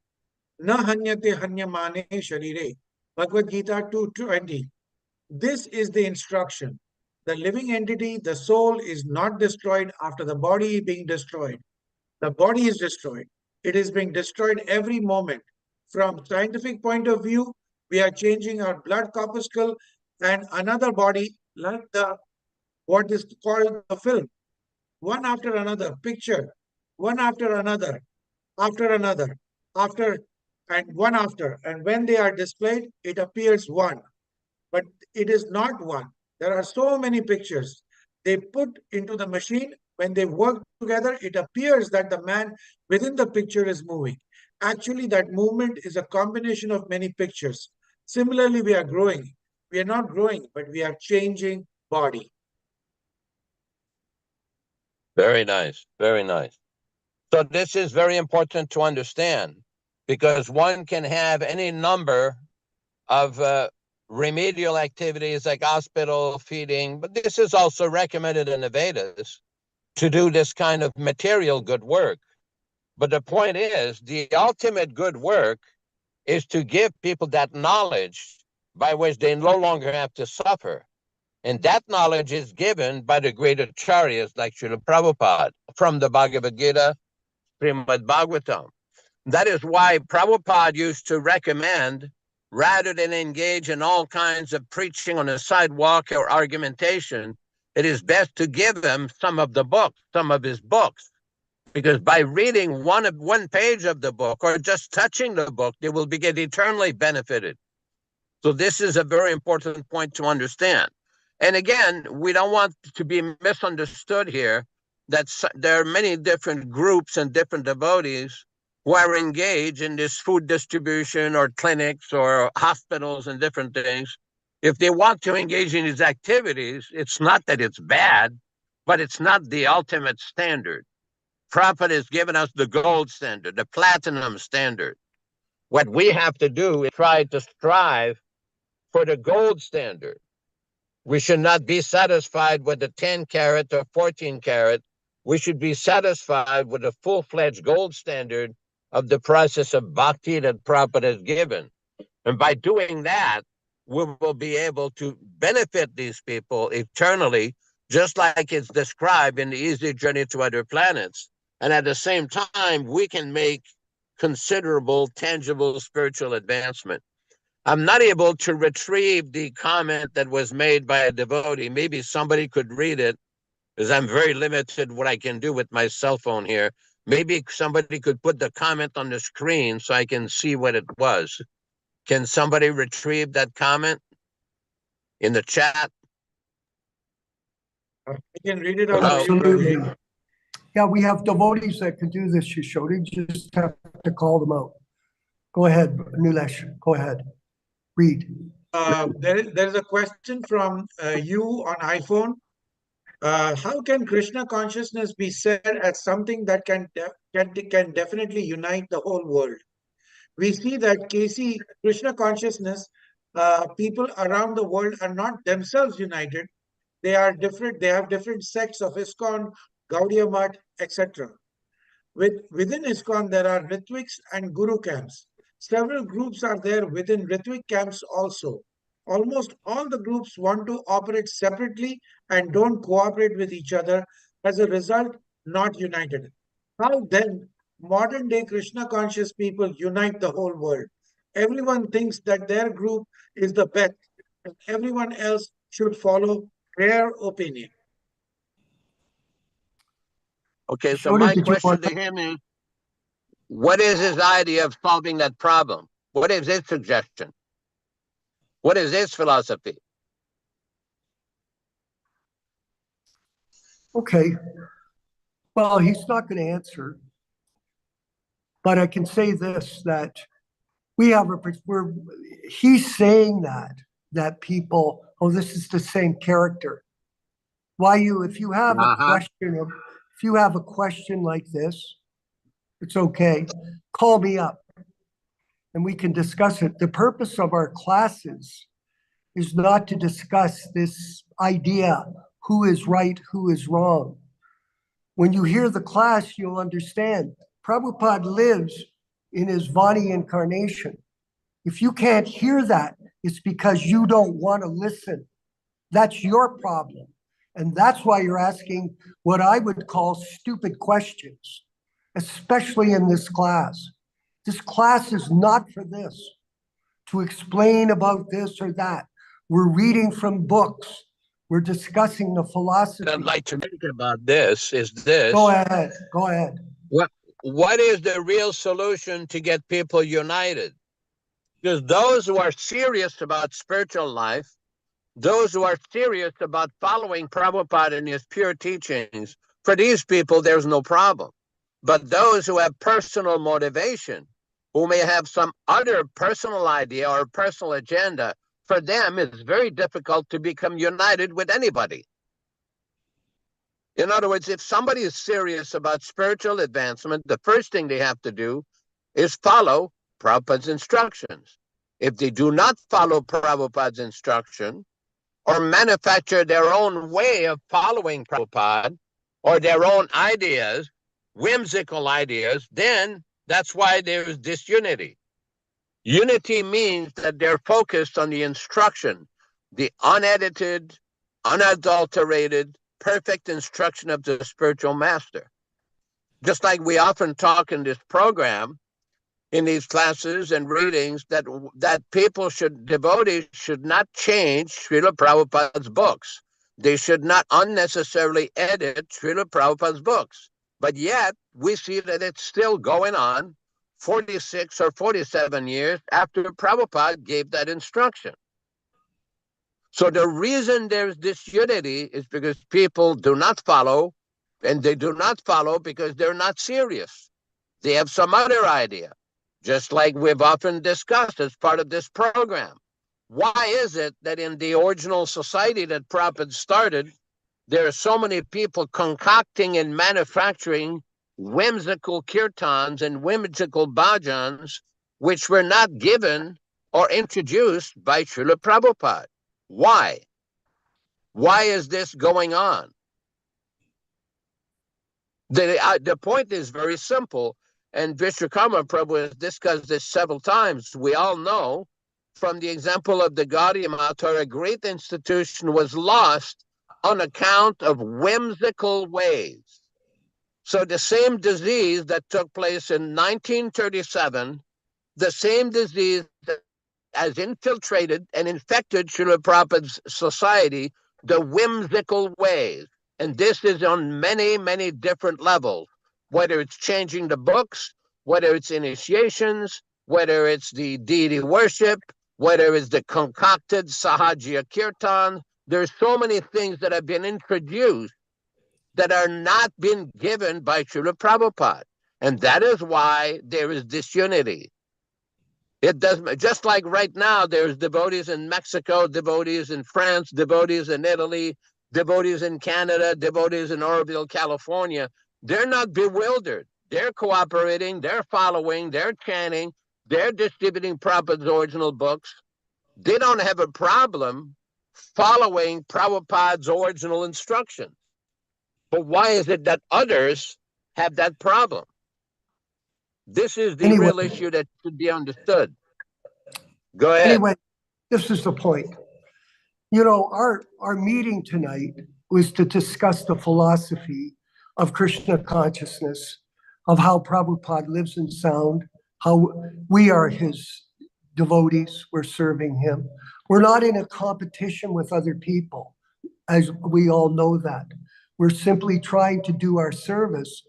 Na hanyate hanyamane sharire. Bhagavad Gita 2:20. This is the instruction. The living entity, the soul, is not destroyed after the body being destroyed. The body is destroyed. It is being destroyed every moment. From scientific point of view, we are changing our blood corpuscle and another body, like what is called the film, one after another, picture, one after another, after, and one after. And when they are displayed, it appears one. But it is not one. There are so many pictures. They put into the machine. When they work together, it appears that the man within the picture is moving. Actually, that movement is a combination of many pictures. Similarly, we are growing. We are not growing, but we are changing body. Very nice. Very nice. So this is very important to understand, because one can have any number of remedial activities like hospital feeding, but this is also recommended in the Vedas to do this kind of material good work. But the point is, the ultimate good work is to give people that knowledge by which they no longer have to suffer. And that knowledge is given by the great acharyas like Srila Prabhupada from the Bhagavad Gita, Srimad Bhagavatam. That is why Prabhupada used to recommend, rather than engage in all kinds of preaching on the sidewalk or argumentation, it is best to give them some of his books. Because by reading one page of the book or just touching the book, they will get eternally benefited. So this is a very important point to understand. And again, we don't want to be misunderstood here that there are many different groups and different devotees who are engaged in this food distribution or clinics or hospitals and different things. If they want to engage in these activities, it's not that it's bad, but it's not the ultimate standard. Prabhupada has given us the gold standard, the platinum standard. What we have to do is try to strive for the gold standard. We should not be satisfied with the 10 carat or 14 carat. We should be satisfied with the full-fledged gold standard of the process of bhakti that Prabhupada has given. And by doing that, we will be able to benefit these people eternally, just like it's described in the Easy Journey to Other Planets. And at the same time, we can make considerable, tangible spiritual advancement. I'm not able to retrieve the comment that was made by a devotee. Maybe somebody could read it, because I'm very limited what I can do with my cell phone here. Maybe somebody could put the comment on the screen so I can see what it was. Can somebody retrieve that comment in the chat? I can read it out. Absolutely. Yeah, we have devotees that can do this, Yaśoda. You just have to call them out. Go ahead, Nilesh. Go ahead. Read. There's a question from you on iPhone. How can Krishna consciousness be said as something that can definitely unite the whole world? We see that Krishna consciousness, people around the world are not themselves united. They are different. They have different sects of ISKCON, Gaudiya Math, etc. Within ISKCON, there are Ritviks and Guru camps. Several groups are there within Ritvik camps also. Almost all the groups want to operate separately and don't cooperate with each other. As a result, not united. How then modern day Krishna conscious people unite the whole world? Everyone thinks that their group is the best and everyone else should follow their opinion. Okay, so my question to him is, what is his idea of solving that problem? What is his suggestion? What is his philosophy? Okay. Well, he's not going to answer. But I can say this, that he's saying that people, oh, this is the same character. If you have a question like this, it's okay. Call me up and we can discuss it. The purpose of our classes is not to discuss this idea, who is right, who is wrong. When you hear the class, you'll understand. Prabhupada lives in his Vani incarnation. If you can't hear that, it's because you don't want to listen. That's your problem. And that's why you're asking what I would call stupid questions, especially in this class. This class is not for this, to explain about this or that. We're reading from books. We're discussing the philosophy. I'd like to think about this is this. Go ahead, go ahead. What is the real solution to get people united? Because those who are serious about spiritual life, those who are serious about following Prabhupada and his pure teachings, for these people, there's no problem. But those who have personal motivation, who may have some other personal idea or personal agenda, for them, it's very difficult to become united with anybody. In other words, if somebody is serious about spiritual advancement, the first thing they have to do is follow Prabhupada's instructions. If they do not follow Prabhupada's instruction or manufacture their own way of following Prabhupada or their own ideas, whimsical ideas, then that's why there's disunity. Unity means that they're focused on the instruction, the unedited, unadulterated, perfect instruction of the spiritual master. Just like we often talk in this program, in these classes and readings, that people devotees should not change Srila Prabhupada's books. They should not unnecessarily edit Srila Prabhupada's books. But yet, we see that it's still going on 46 or 47 years after Prabhupada gave that instruction. So the reason there's disunity is because people do not follow, and they do not follow because they're not serious. They have some other idea, just like we've often discussed as part of this program. Why is it that in the original society that Prabhupada started, there are so many people concocting and manufacturing whimsical kirtans and whimsical bhajans, which were not given or introduced by Srila Prabhupada? Why? Why is this going on? The point is very simple, and Vishwakarma Prabhu has discussed this several times. We all know from the example of the Gaudiya Mathur, a great institution was lost on account of whimsical ways. So the same disease that took place in 1937, the same disease that has infiltrated and infected Srila Prabhupada's society, the whimsical ways. And this is on many, many different levels, whether it's changing the books, whether it's initiations, whether it's the deity worship, whether it's the concocted Sahajiya Kirtan. There's so many things that have been introduced that are not been given by Srila Prabhupada. And that is why there is disunity. It doesn't, just like right now, there's devotees in Mexico, devotees in France, devotees in Italy, devotees in Canada, devotees in Oroville, California. They're not bewildered. They're cooperating, they're following, they're chanting, they're distributing Prabhupada's original books. They don't have a problem following Prabhupada's original instructions. But why is it that others have that problem? This is the real issue that should be understood. Go ahead. Anyway, this is the point. You know, our meeting tonight was to discuss the philosophy of Krishna consciousness, of how Prabhupada lives in sound, how we are his devotees, we're serving him. We're not in a competition with other people, as we all know that. We're simply trying to do our service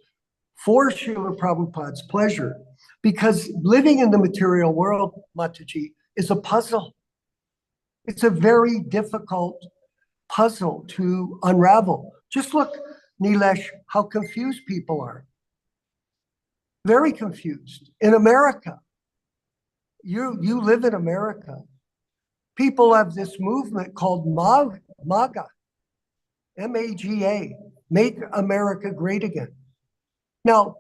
for Srila Prabhupada's pleasure, because living in the material world, Mataji, is a puzzle. It's a very difficult puzzle to unravel. Just look, Nilesh, how confused people are. Very confused. In America, you live in America. People have this movement called MAGA, M-A-G-A, Make America Great Again. Now,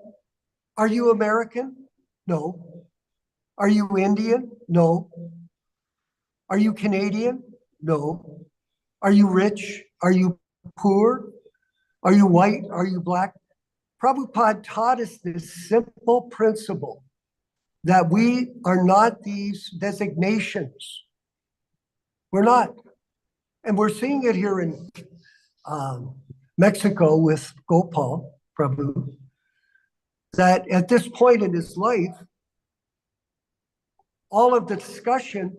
are you American? No. Are you Indian? No. Are you Canadian? No. Are you rich? Are you poor? Are you white? Are you black? Prabhupada taught us this simple principle that we are not these designations. We're not. And we're seeing it here in Mexico with Gopal Prabhu, that at this point in his life, all of the discussion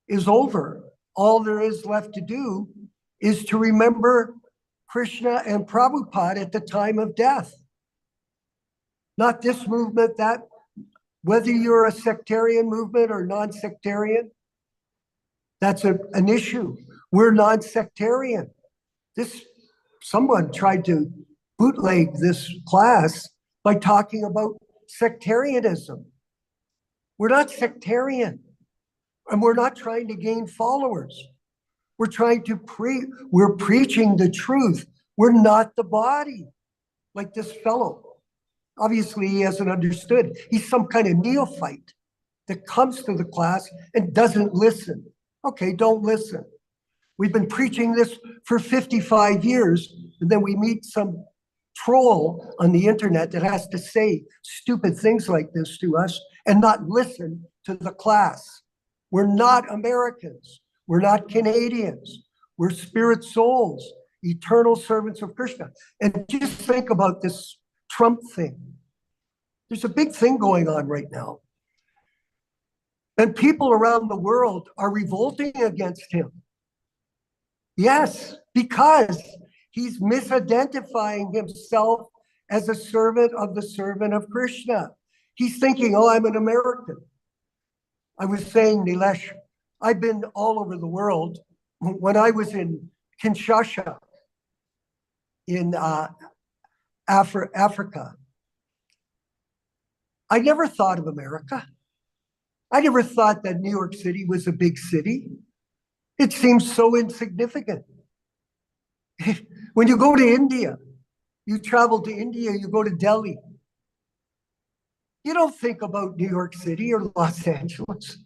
is over. All there is left to do is to remember Krishna and Prabhupada at the time of death. Not this movement, that, whether you're a sectarian movement or non-sectarian, that's an issue. We're non-sectarian. Someone tried to bootleg this class by talking about sectarianism. We're not sectarian, and we're not trying to gain followers. We're trying to we're preaching the truth. We're not the body, like this fellow. Obviously, he hasn't understood. He's some kind of neophyte that comes to the class and doesn't listen. Okay, don't listen. We've been preaching this for 55 years, and then we meet some troll on the internet that has to say stupid things like this to us and not listen to the class. We're not Americans. We're not Canadians. We're spirit souls, eternal servants of Krishna. And just think about this Trump thing. There's a big thing going on right now. And people around the world are revolting against him. Yes, because he's misidentifying himself as a servant of Krishna. He's thinking, oh, I'm an American. I was saying, Nilesh, I've been all over the world. When I was in Kinshasa, in Africa, I never thought of America. I never thought that New York City was a big city. It seems so insignificant. When you go to India, you travel to India, you go to Delhi. You don't think about New York City or Los Angeles,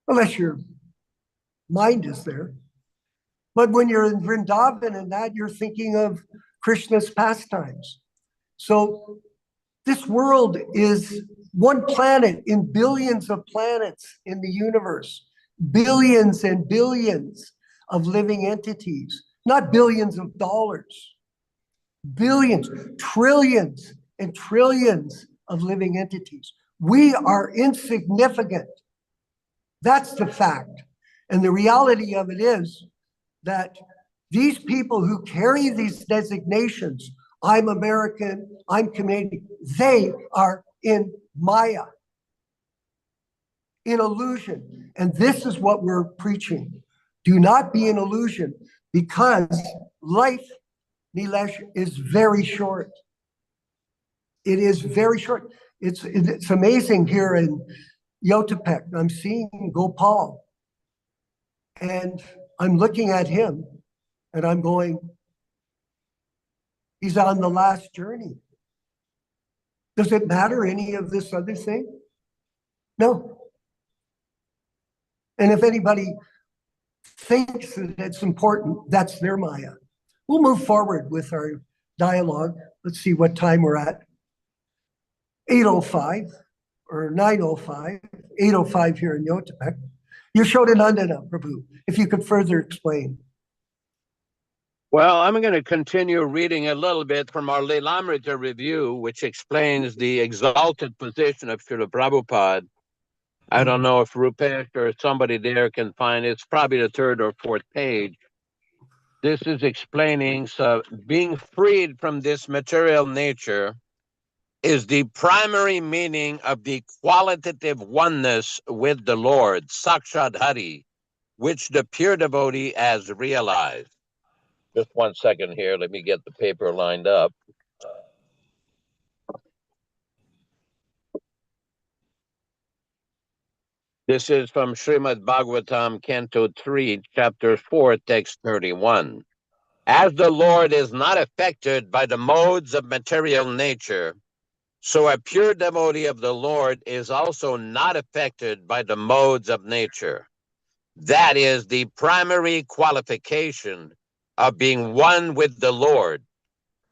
unless your mind is there. But when you're in Vrindavan and that, you're thinking of Krishna's pastimes. So this world is one planet in billions of planets in the universe, billions and billions of living entities, not billions of dollars, billions, trillions and trillions of living entities. We are insignificant. That's the fact. And the reality of it is that these people who carry these designations, I'm American, I'm Canadian, they are in Maya, in illusion. And this is what we're preaching. Do not be in illusion, because life, Nilesh, is very short. It is very short. It's amazing here in Yotapek. I'm seeing Gopal, and I'm looking at him, and I'm going, he's on the last journey. Does it matter any of this other thing? No. And if anybody thinks that it's important, that's their Maya. We'll move forward with our dialogue. Let's see what time we're at. 8:05 or 9:05, 8:05 here in Yotapek. Yaśodā-nandana Prabhu, if you could further explain. Well, I'm going to continue reading a little bit from our Lilamrita review, which explains the exalted position of Srila Prabhupada. I don't know if Rupesh or somebody there can find it. It's probably the third or fourth page. This is explaining, so being freed from this material nature is the primary meaning of the qualitative oneness with the Lord, Sakshat Hari, which the pure devotee has realized. Just 1 second here. Let me get the paper lined up. This is from Srimad Bhagavatam, Canto 3, Chapter 4, Text 31. As the Lord is not affected by the modes of material nature, so a pure devotee of the Lord is also not affected by the modes of nature. That is the primary qualification of being one with the Lord.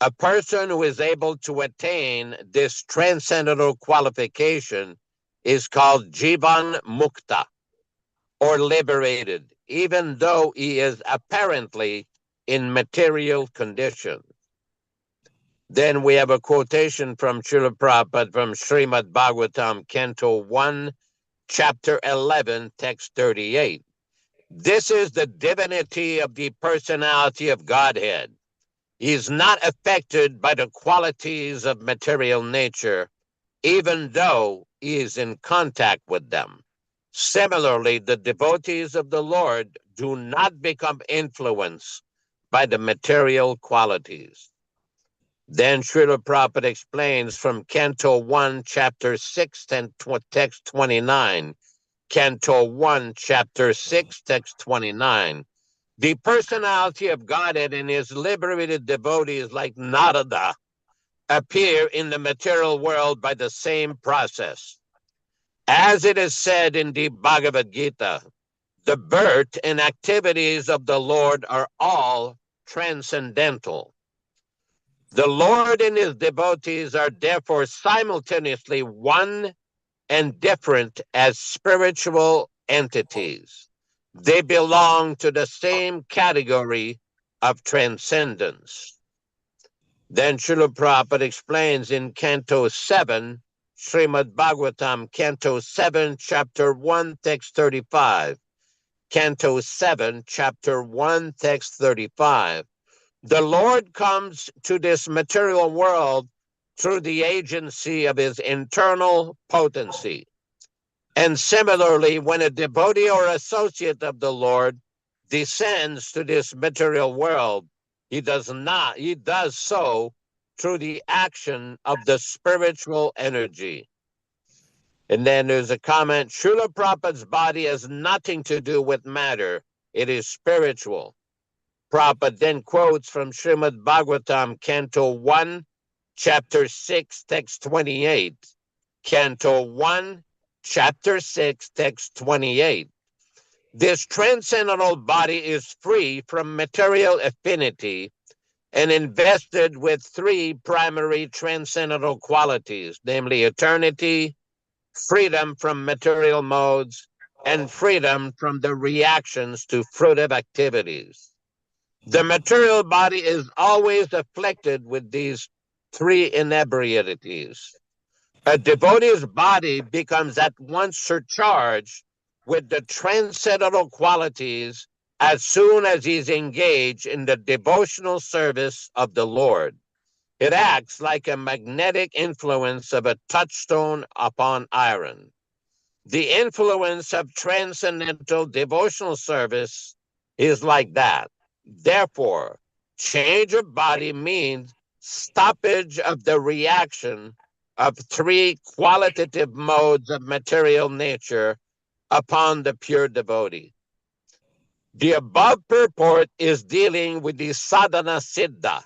A person who is able to attain this transcendental qualification is called Jivan Mukta, or liberated, even though he is apparently in material condition. Then we have a quotation from Srila Prabhupada from Srimad Bhagavatam, Canto 1, Chapter 11, Text 38. This is the divinity of the personality of Godhead. He is not affected by the qualities of material nature, even though he is in contact with them. Similarly, the devotees of the Lord do not become influenced by the material qualities. Then Srila Prabhupada explains from Canto 1, Chapter 6, Text 29. Canto 1, Chapter 6, Text 29. The personality of Godhead and his liberated devotees like Narada appear in the material world by the same process. As it is said in the Bhagavad Gita, the birth and activities of the Lord are all transcendental. The Lord and his devotees are therefore simultaneously one and different as spiritual entities. They belong to the same category of transcendence. Then Srila Prabhupada explains in Canto 7, Srimad Bhagavatam, Canto 7, Chapter 1, Text 35. Canto 7, Chapter 1, Text 35. The Lord comes to this material world through the agency of his internal potency. And similarly, when a devotee or associate of the Lord descends to this material world, he does so through the action of the spiritual energy. And then there's a comment, Srila Prabhupada's body has nothing to do with matter. It is spiritual. Prabhupada then quotes from Srimad Bhagavatam, Canto 1, Chapter 6, Text 28. Canto 1, Chapter 6, Text 28. This transcendental body is free from material affinity and invested with three primary transcendental qualities, namely eternity, freedom from material modes, and freedom from the reactions to fruitive activities. The material body is always afflicted with these three inebriaties. A devotee's body becomes at once surcharged with the transcendental qualities as soon as he's engaged in the devotional service of the Lord. It acts like a magnetic influence of a touchstone upon iron. The influence of transcendental devotional service is like that. Therefore, change of body means stoppage of the reaction of three qualitative modes of material nature upon the pure devotee. The above purport is dealing with the sadhana siddha.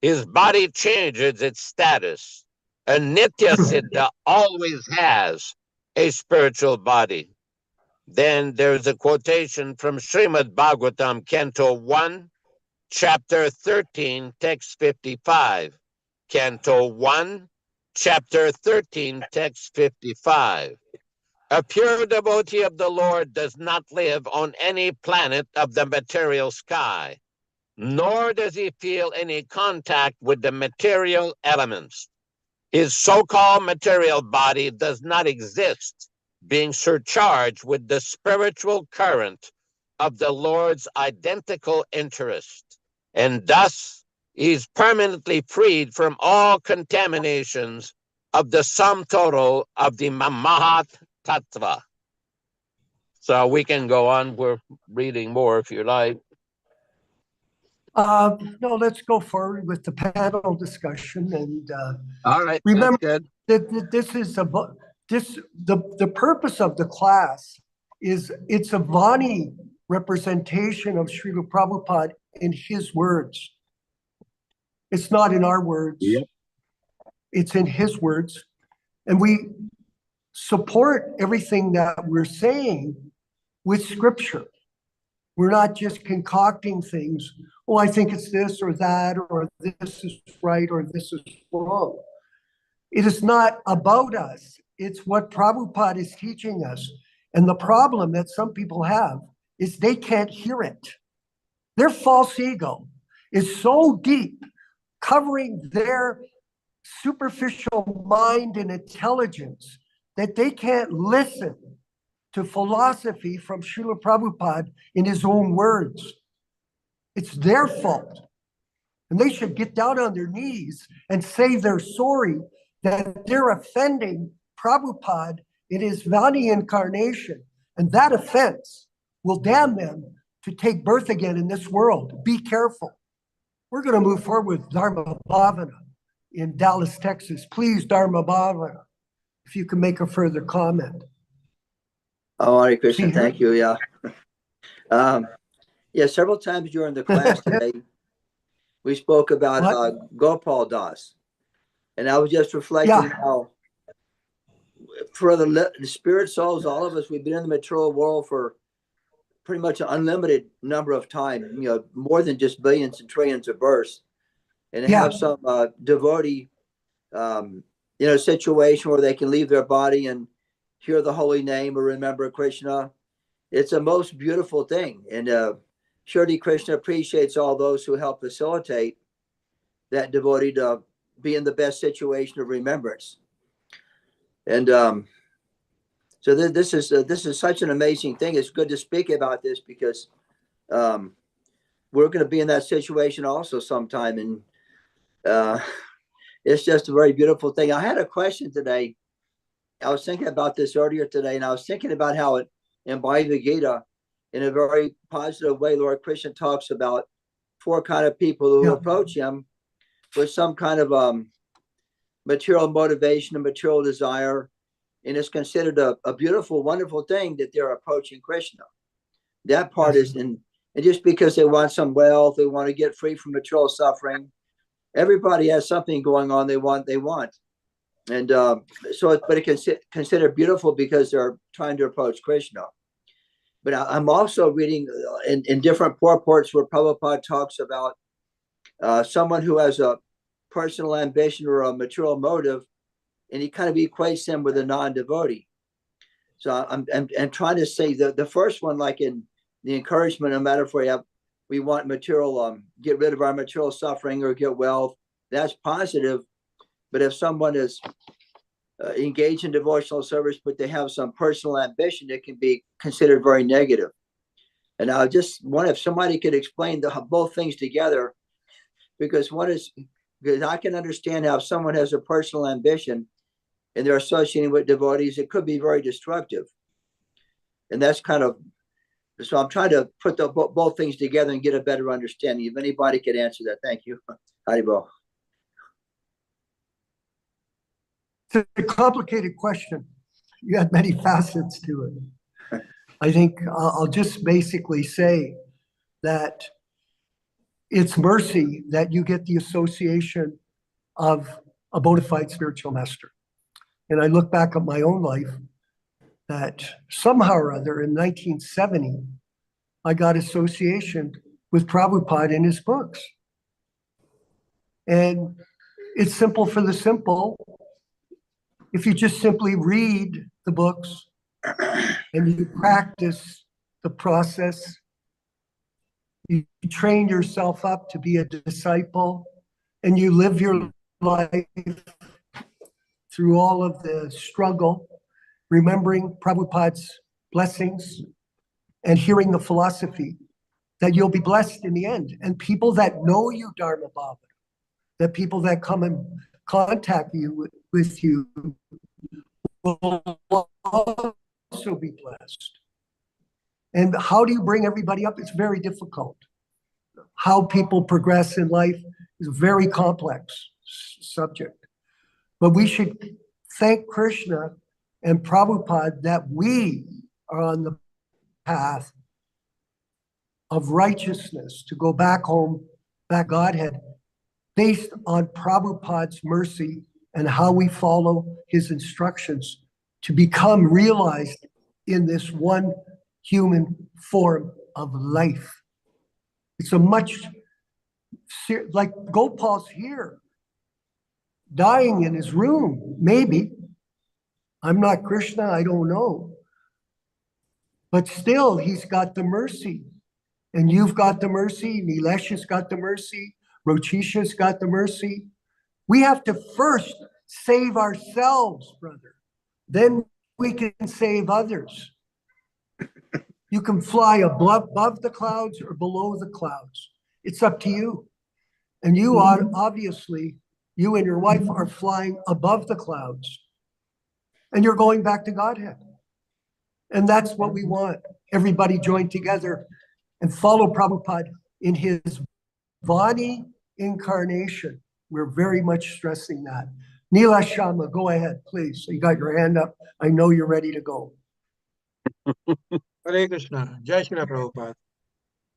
His body changes its status. A nitya siddha always has a spiritual body. Then there's a quotation from Srimad Bhagavatam, Canto 1, Chapter 13, Text 55. Canto 1, Chapter 13, Text 55. A pure devotee of the Lord does not live on any planet of the material sky, nor does he feel any contact with the material elements. His so-called material body does not exist, being surcharged with the spiritual current of the Lord's identical interest, and thus he is permanently freed from all contaminations of the sum total of the Mahat Tattva. So we can go on. We're reading more if you like. No, let's go forward with the panel discussion. And All right, remember that's good. that this is the purpose of the class is it's a Vani representation of Srila Prabhupada in his words. It's not in our words. Yep. It's in his words. And we support everything that we're saying with scripture. We're not just concocting things. Oh, I think it's this or that, or this is right, or this is wrong. It is not about us. It's what Prabhupada is teaching us. And the problem that some people have is they can't hear it. Their false ego is so deep, covering their superficial mind and intelligence, that they can't listen to philosophy from Srila Prabhupada in his own words. It's their fault. And they should get down on their knees and say they're sorry that they're offending Prabhupada in his Vani incarnation. And that offense will damn them to take birth again in this world. Be careful. We're going to move forward with Dharma Bhavana in Dallas, Texas. Please, Dharma Bhavana, if you can make a further comment. Oh, Hare Krishna, thank you. Yeah. Yeah, several times during the class today, we spoke about Gopal Das. And I was just reflecting how for the spirit souls, all of us, we've been in the material world for pretty much an unlimited number of time, you know, more than just billions and trillions of births. And to have some devotee, you know, situation where they can leave their body and hear the holy name or remember Krishna. It's a most beautiful thing. And surely Krishna appreciates all those who help facilitate that devotee to be in the best situation of remembrance. And so this is such an amazing thing. It's good to speak about this because we're going to be in that situation also sometime. And it's just a very beautiful thing. I had a question today. I was thinking about this earlier today, and I was thinking about how in Bhagavad Gita, in a very positive way, Lord Krishna talks about 4 kind of people who approach him with some kind of material motivation and material desire. And it's considered a beautiful, wonderful thing that they're approaching Krishna. That part is, and just because they want some wealth, they want to get free from material suffering. Everybody has something going on they want. And but it can consider beautiful because they're trying to approach Krishna. But I'm also reading in different purports where Prabhupada talks about someone who has a personal ambition or a material motive, and he kind of equates them with a non-devotee. So I'm trying to say the first one, like in the encouragement, no matter if we want material, get rid of our material suffering or get wealth, that's positive. But if someone is engaged in devotional service, but they have some personal ambition, it can be considered very negative. And I just wonder if somebody could explain both things together, because because I can understand how if someone has a personal ambition and they're associating with devotees, it could be very destructive. And that's kind of, so I'm trying to put both things together and get a better understanding. If anybody could answer that, thank you. Haribol. It's a complicated question. You had many facets to it. I think I'll just basically say that it's mercy that you get the association of a bona fide spiritual master. And I look back at my own life that somehow or other in 1970, I got association with Prabhupada in his books. And it's simple for the simple. If you just simply read the books and you practice the process, you train yourself up to be a disciple, and you live your life through all of the struggle, remembering Prabhupada's blessings and hearing the philosophy, that you'll be blessed in the end. And people that know you, Dharma Bhavana, that people that come and contact you with you will also be blessed. And how do you bring everybody up? It's very difficult. How people progress in life is a very complex subject. But we should thank Krishna and Prabhupada that we are on the path of righteousness to go back home, back Godhead, based on Prabhupada's mercy and how we follow his instructions to become realized in this one human form of life. It's a much, like Gopal's here, dying in his room, maybe. I'm not Krishna, I don't know. But still, he's got the mercy. And you've got the mercy, Nilesh has got the mercy, Rochisha's got the mercy. We have to first save ourselves, brother. Then we can save others. You can fly above the clouds or below the clouds. It's up to you. And you are obviously, you and your wife are flying above the clouds. And you're going back to Godhead. And that's what we want. Everybody join together and follow Prabhupada in his Vani incarnation. We're very much stressing that. Neela Sharma, go ahead, please. You got your hand up. I know you're ready to go. Hare Krishna. Jai Shri Prabhupada.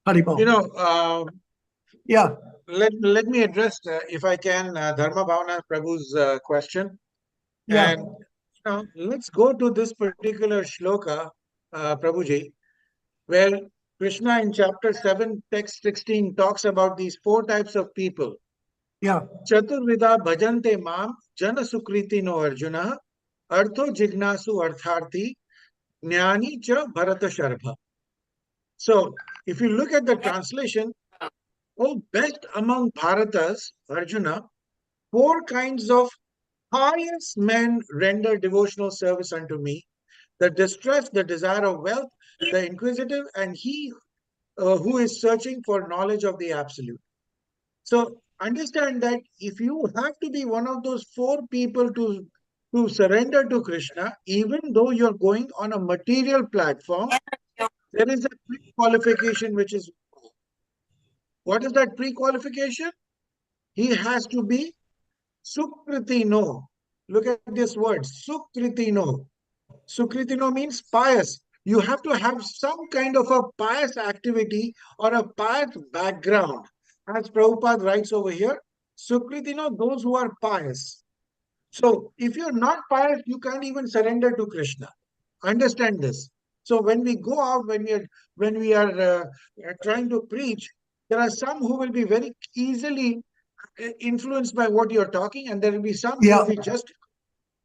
Haribol. You know, yeah. Let me address, if I can, Dharma Bhavana Prabhu's question. Yeah. And let's go to this particular shloka, Prabhuji, where Krishna in chapter 7, text 16 talks about these 4 types of people. Yeah. Chaturvida bhajante mam jana sukriti no arjuna artho jignasu artharthi jnani cha bharata sharabha. So, if you look at the translation, oh, best among Bharatas, Arjuna, 4 kinds of pious men render devotional service unto me: the distressed, the desire of wealth, the inquisitive, and he who is searching for knowledge of the absolute. So understand that if you have to be one of those 4 people to surrender to Krishna, even though you're going on a material platform, there is a pre-qualification which is, what is that pre-qualification? He has to be Sukritino. Look at this word, Sukritino. Sukritino means pious. You have to have some kind of a pious activity or a pious background. As Prabhupada writes over here, Sukritino, those who are pious. So if you're not pious, you can't even surrender to Krishna. Understand this. So when we go out, when we are trying to preach, there are some who will be very easily influenced by what you're talking, and there will be some who will be just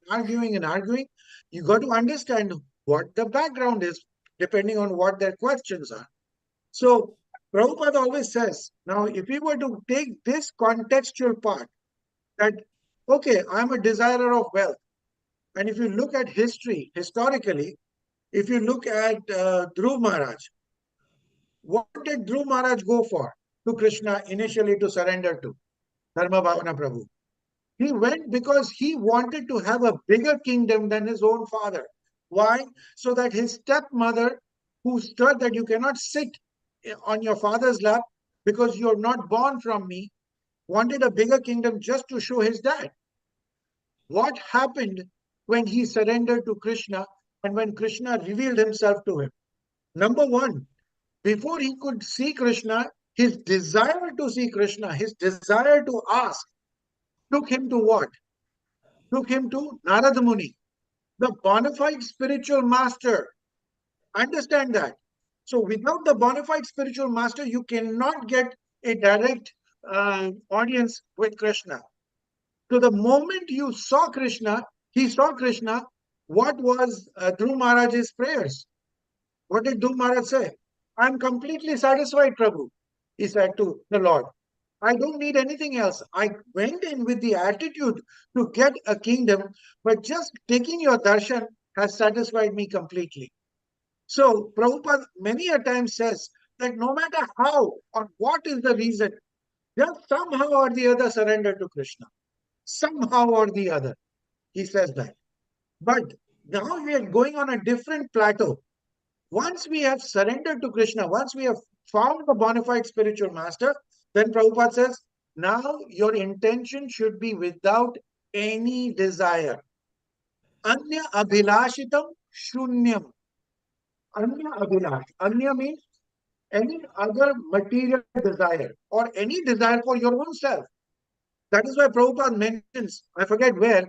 arguing and arguing. You got to understand what the background is, depending on what their questions are. So Prabhupada always says, now if we were to take this contextual part, that, okay, I'm a desirer of wealth. And if you look at history, historically, if you look at Dhruv Maharaj, what did Dhruv Maharaj go for to Krishna initially to surrender to? Dharma Bhavana Prabhu. He went because he wanted to have a bigger kingdom than his own father. Why? So that his stepmother, who stood that you cannot sit on your father's lap because you're not born from me, wanted a bigger kingdom just to show his dad. What happened when he surrendered to Krishna and when Krishna revealed himself to him? Number 1, before he could see Krishna, his desire to see Krishna, his desire to ask, took him to what? Took him to Narada Muni, the bona fide spiritual master. Understand that. So without the bona fide spiritual master, you cannot get a direct audience with Krishna. So the moment you saw Krishna, he saw Krishna, what was Dhruv Maharaj's prayers? What did Dhruv Maharaj say? I'm completely satisfied, Prabhu, he said to the Lord. I don't need anything else. I went in with the attitude to get a kingdom, but just taking your darshan has satisfied me completely. So Prabhupada many a time says that no matter how or what is the reason, just somehow or the other surrender to Krishna. Somehow or the other, he says that. But now we are going on a different plateau. Once we have surrendered to Krishna, once we have found the bona fide spiritual master, then Prabhupada says, now your intention should be without any desire. Anya abhilashitam shunyam. Anya abhilash. Anya means any other material desire or any desire for your own self. That is why Prabhupada mentions, I forget where,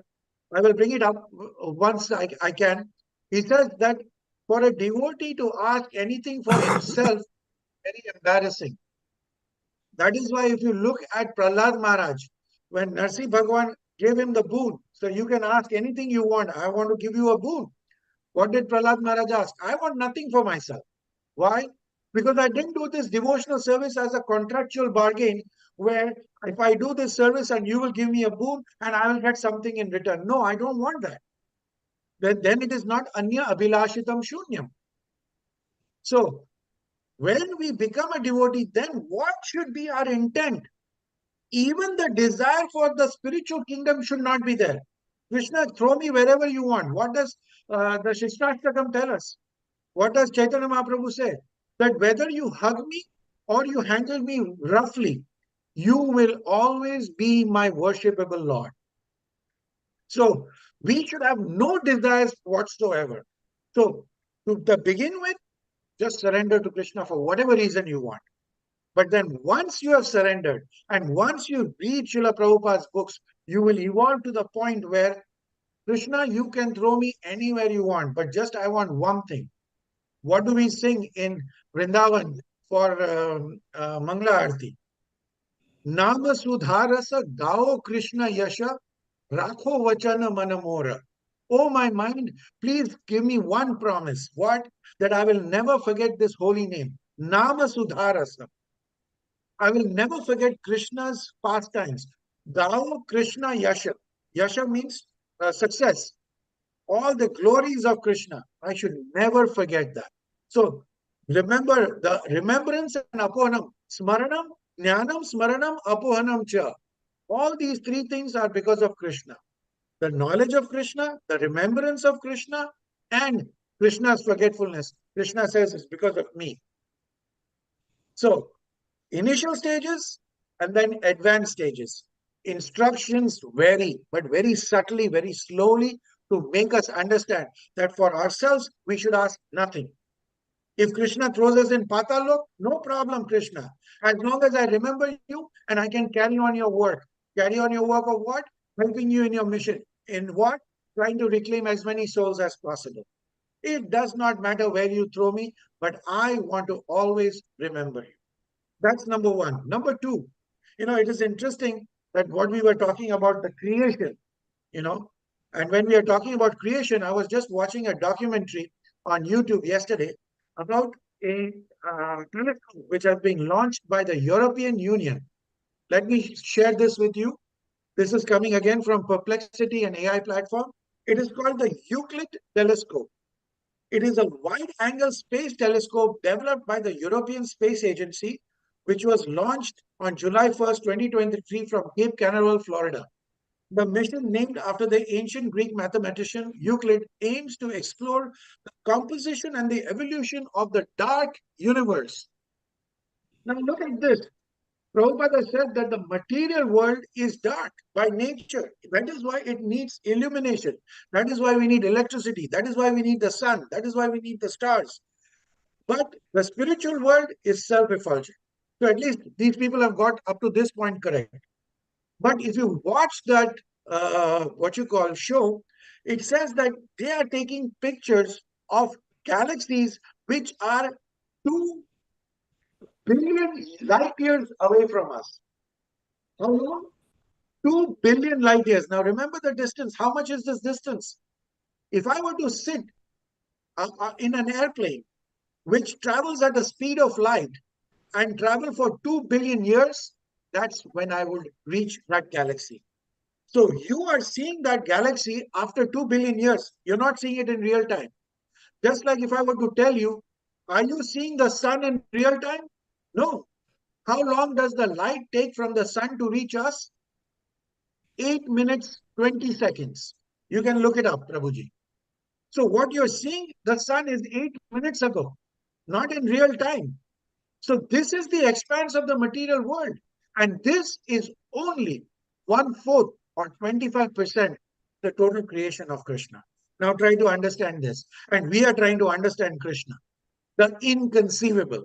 I will bring it up once I can. He says that for a devotee to ask anything for himself very embarrassing. That is why if you look at Prahlad Maharaj, when Narsi Bhagwan gave him the boon, so you can ask anything you want. I want to give you a boon. What did Prahlad Maharaj ask? I want nothing for myself. Why? Because I didn't do this devotional service as a contractual bargain where if I do this service and you will give me a boon and I will get something in return. No, I don't want that. Then it is not anya abhilashitam shunyam. So when we become a devotee, then what should be our intent? Even the desire for the spiritual kingdom should not be there. Krishna, throw me wherever you want. What does the Shishnashtakam tell us? What does Chaitanya Mahaprabhu say? That whether you hug me or you handle me roughly, you will always be my worshipable Lord. So we should have no desires whatsoever. So to begin with, just surrender to Krishna for whatever reason you want. But then once you have surrendered and once you read Srila Prabhupada's books, you will evolve to the point where Krishna, you can throw me anywhere you want, but just I want one thing. What do we sing in Vrindavan for Mangla Arti? Nama Sudharasa Gao Krishna Yasha Rakho Vachana Manamora. Oh, my mind, please give me one promise. What? That I will never forget this holy name. Nama Sudharasa. I will never forget Krishna's pastimes. Gao Krishna Yasha. Yasha means success. All the glories of Krishna. I should never forget that. So remember the remembrance and apohanam. Smaranam, jnanam, smaranam, apohanam cha. All these three things are because of Krishna. The knowledge of Krishna, the remembrance of Krishna, and Krishna's forgetfulness. Krishna says it's because of me. So initial stages and then advanced stages. Instructions vary, but very subtly, very slowly to make us understand that for ourselves, we should ask nothing. If Krishna throws us in Patalok, no problem, Krishna. As long as I remember you and I can carry on your work. Carry on your work of what? Helping you in your mission. In what? Trying to reclaim as many souls as possible. It does not matter where you throw me, but I want to always remember you. That's number one. Number two, it is interesting that what we were talking about, the creation, and when we are talking about creation, I was just watching a documentary on YouTube yesterday about a telescope which has been launched by the European Union. Let me share this with you. This is coming again from Perplexity and AI platform. It is called the Euclid telescope. It is a wide-angle space telescope developed by the European Space Agency, which was launched on July 1st, 2023 from Cape Canaveral, Florida. The mission, named after the ancient Greek mathematician Euclid, aims to explore the composition and the evolution of the dark universe. Now look at this. Prabhupada said that the material world is dark by nature. That is why it needs illumination. That is why we need electricity. That is why we need the sun. That is why we need the stars. But the spiritual world is self-effulgent. So at least these people have got up to this point correct. But if you watch that, show, it says that they are taking pictures of galaxies which are 2 billion light years away from us. How long? 2 billion light years. Now remember the distance. How much is this distance? If I were to sit in an airplane which travels at the speed of light and travel for 2 billion years, that's when I would reach that galaxy. So you are seeing that galaxy after 2 billion years. You're not seeing it in real time. Just like if I were to tell you, are you seeing the sun in real time? No. How long does the light take from the sun to reach us? 8 minutes, 20 seconds. You can look it up, Prabhuji. So what you're seeing, the sun is 8 minutes ago, not in real time. So this is the expanse of the material world. And this is only 1/4 or 25% the total creation of Krishna. Now try to understand this. And we are trying to understand Krishna, the inconceivable.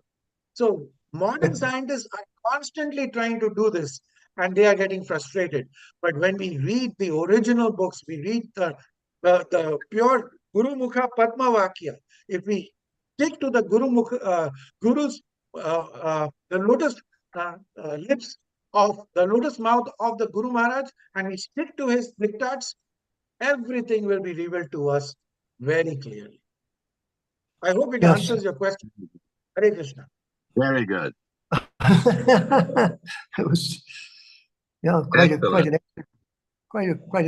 So modern scientists are constantly trying to do this and they are getting frustrated. But when we read the original books, we read the pure Guru Mukha Padma Vakya. If we stick to the Guru's the lotus lips of the lotus mouth of the Guru Maharaj, and we stick to his diktats, everything will be revealed to us very clearly. I hope it Yes. answers your question. Hare Krishna. Very good. It was, yeah, quite Excellent.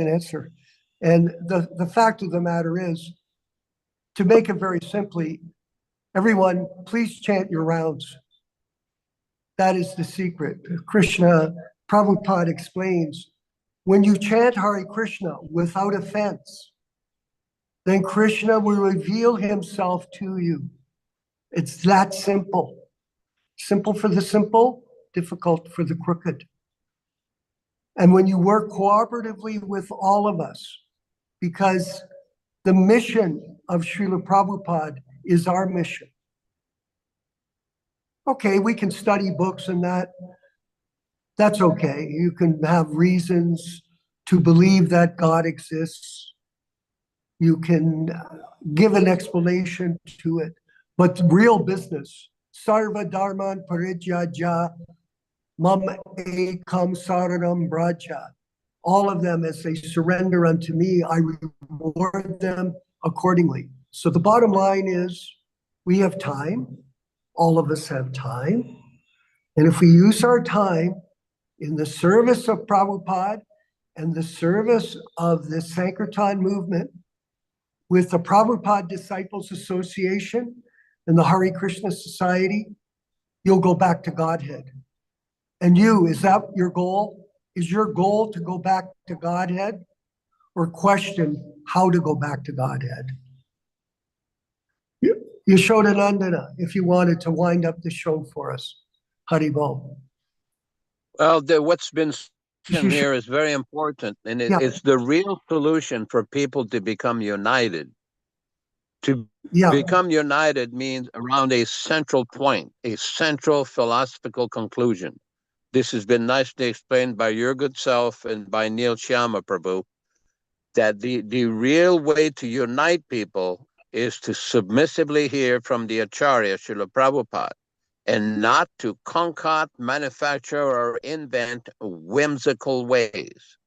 an answer. And the fact of the matter is, to make it very simply, everyone, please chant your rounds. That is the secret. Prabhupada explains, when you chant Hare Krishna without offense, then Krishna will reveal himself to you. It's that simple. Simple for the simple, difficult for the crooked. And when you work cooperatively with all of us, because the mission of Srila Prabhupada is our mission. Okay, we can study books and that's okay. You can have reasons to believe that God exists. You can give an explanation to it. But real business, sarva dharman parijyaja mam ekam saranam braja. All of them, as they surrender unto me, I reward them accordingly. So the bottom line is, we have time. All of us have time. And if we use our time in the service of Prabhupada and the service of the Sankirtan movement with the Prabhupada Disciples Association and the Hare Krishna Society, you'll go back to Godhead. And is that your goal? Is your goal to go back to Godhead, or question how to go back to Godhead? Yaśodā-nandana, if you wanted to wind up the show for us. Haribol. Well, what's been said here is very important, and it's the real solution for people to become united. To become united means around a central point, a central philosophical conclusion. This has been nicely explained by your good self and by Nityānanda Prabhu, that the real way to unite people is to submissively hear from the Acharya, Srila Prabhupada, and not to concoct, manufacture, or invent whimsical ways.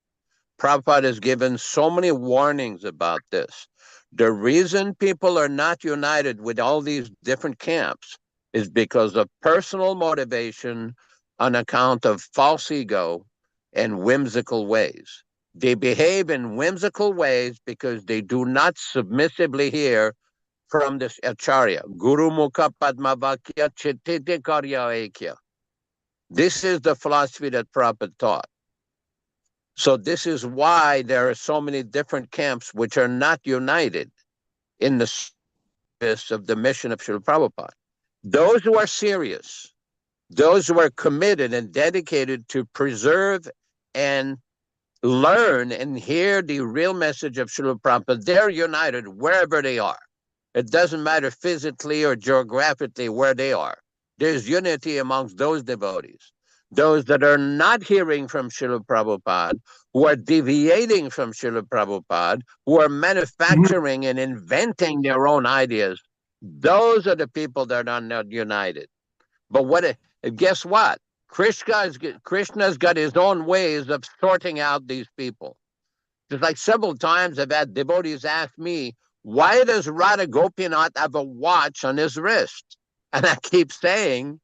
Prabhupada has given so many warnings about this. The reason people are not united with all these different camps is because of personal motivation on account of false ego and whimsical ways. They behave in whimsical ways because they do not submissively hear from this Acharya. Guru Mukha Padmavakya Chitite Karya Ekya. This is the philosophy that Prabhupada taught. So this is why there are so many different camps which are not united in the service of the mission of Srila Prabhupada. Those who are serious, those who are committed and dedicated to preserve and learn and hear the real message of Srila Prabhupada, they're united wherever they are. It doesn't matter physically or geographically where they are. There's unity amongst those devotees. Those that are not hearing from Srila Prabhupada, who are deviating from Srila Prabhupada, who are manufacturing and inventing their own ideas, those are the people that are not united. But guess what? Krishna's got his own ways of sorting out these people. Just like several times I've had devotees ask me, why does Radha Gopinath have a watch on his wrist? And I keep saying,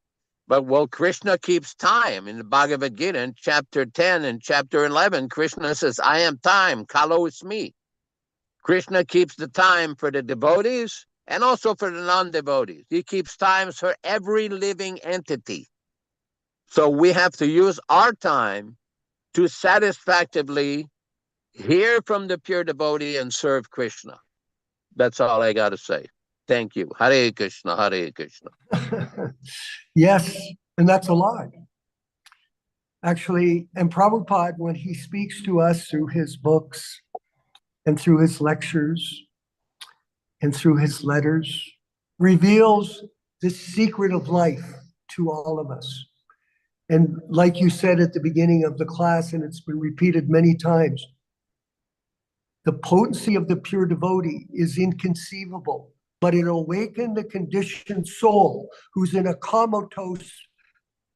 well, Krishna keeps time. In the Bhagavad Gita, in chapter 10 and chapter 11, Krishna says, I am time, Kalo Ismi. Krishna keeps the time for the devotees and also for the non-devotees. He keeps times for every living entity. So we have to use our time to satisfactorily hear from the pure devotee and serve Krishna. That's all I got to say. Thank you. Hare Krishna, Hare Krishna. Yes, and that's a lot. Actually, and Prabhupada, when he speaks to us through his books and through his lectures and through his letters, reveals the secret of life to all of us. And like you said at the beginning of the class, and it's been repeated many times, the potency of the pure devotee is inconceivable but it awakened the conditioned soul who's in a comatose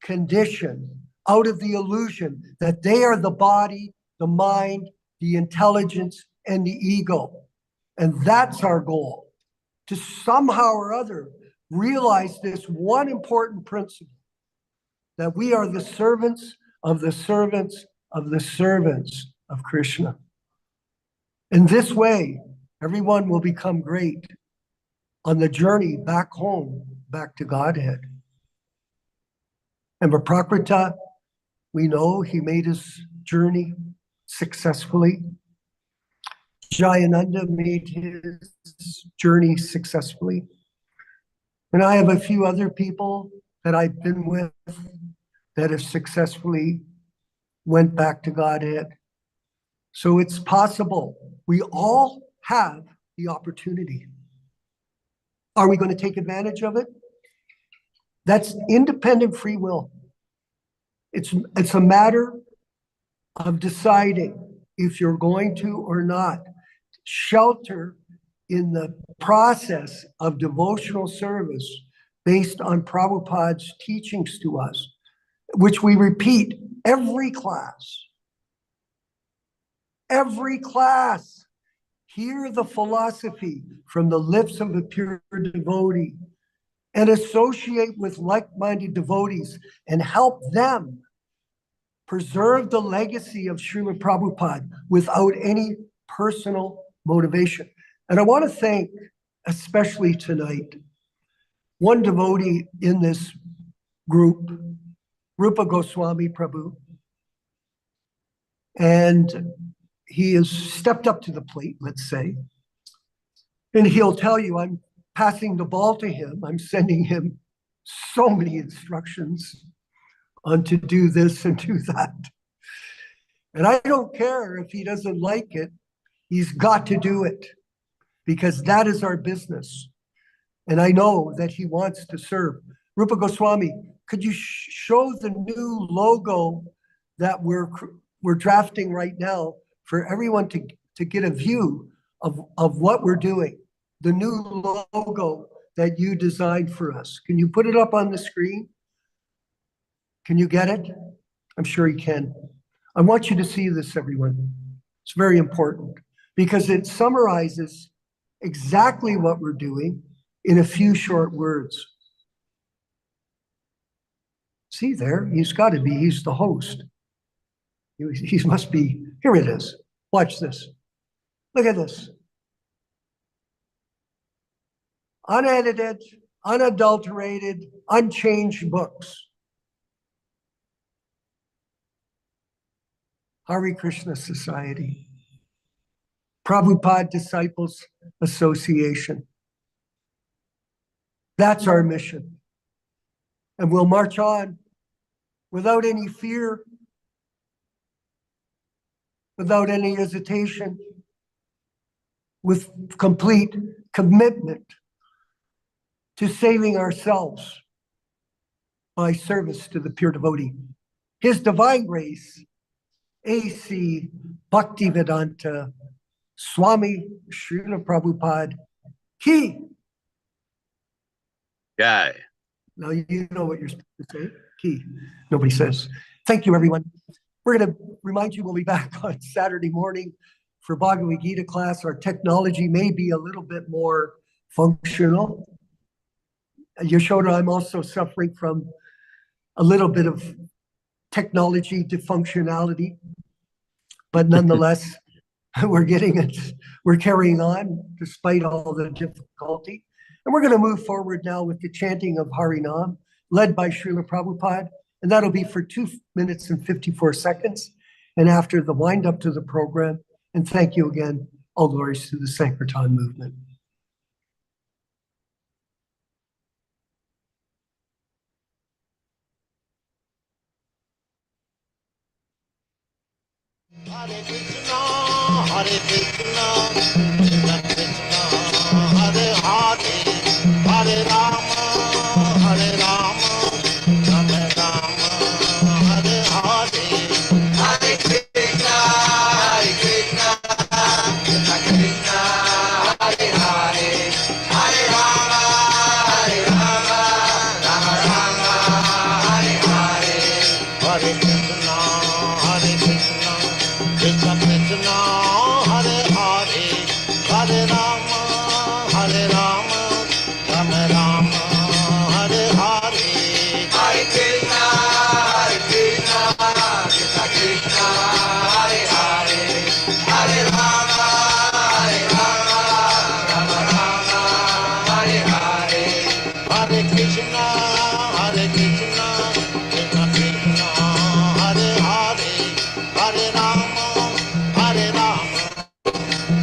condition out of the illusion that they are the body, the mind, the intelligence, and the ego. And that's our goal, to somehow or other realize this one important principle, that we are the servants of the servants of the servants of Krishna. In this way, everyone will become great on the journey back home, back to Godhead. And Prabhupada, we know he made his journey successfully. Jayananda made his journey successfully. And I have a few other people that I've been with that have successfully went back to Godhead. So it's possible. We all have the opportunity. Are we going to take advantage of it? That's independent free will. It's a matter of deciding if you're going to or not. Shelter in the process of devotional service based on Prabhupada's teachings to us, which we repeat every class. Every class. Hear the philosophy from the lips of a pure devotee and associate with like-minded devotees and help them preserve the legacy of Srila Prabhupada without any personal motivation. And I want to thank, especially tonight, one devotee in this group, Rupa Goswami Prabhu. And he has stepped up to the plate, let's say. And he'll tell you, I'm passing the ball to him. I'm sending him so many instructions on to do this and do that. And I don't care if he doesn't like it. He's got to do it because that is our business. And I know that he wants to serve. Rupa Goswami, could you show the new logo that we're drafting right now for everyone to get a view of what we're doing? The new logo that you designed for us. Can you put it up on the screen? Can you get it? I'm sure you can. I want you to see this, everyone. It's very important because it summarizes exactly what we're doing in a few short words. See there, he's got to be, he's the host. He must be, here it is. Watch this. Look at this. Unedited, unadulterated, unchanged books. Hare Krishna Society. Prabhupada Disciples Association. That's our mission. And we'll march on without any fear, without any hesitation, with complete commitment to saving ourselves by service to the pure devotee. His Divine Grace A.C. Bhaktivedanta Swami Prabhupāda Ki. Jai. Now you know what you're supposed to say. Ki. Nobody says. Thank you, everyone. We're going to remind you we'll be back on Saturday morning for Bhagavad Gita class. Our technology may be a little bit more functional. Yaśodā, I'm also suffering from a little bit of technology dysfunctionality, but nonetheless, we're getting it. We're carrying on despite all the difficulty. And we're going to move forward now with the chanting of Harinam, led by Srila Prabhupada. And that'll be for 2 minutes and 54 seconds. And after the wind up to the program, and thank you again, all glories to the Sankirtan movement. Hare Krishna, Hare Krishna, Krishna Krishna, Hare Hare, Hare Rama, Hare Rama, Rama Rama, Hare Hare. Hare Krishna, Krishna Krishna, Hare Hare, Hare Hare Krishna, Krishna Krishna, Hare Hare, Hare Rama,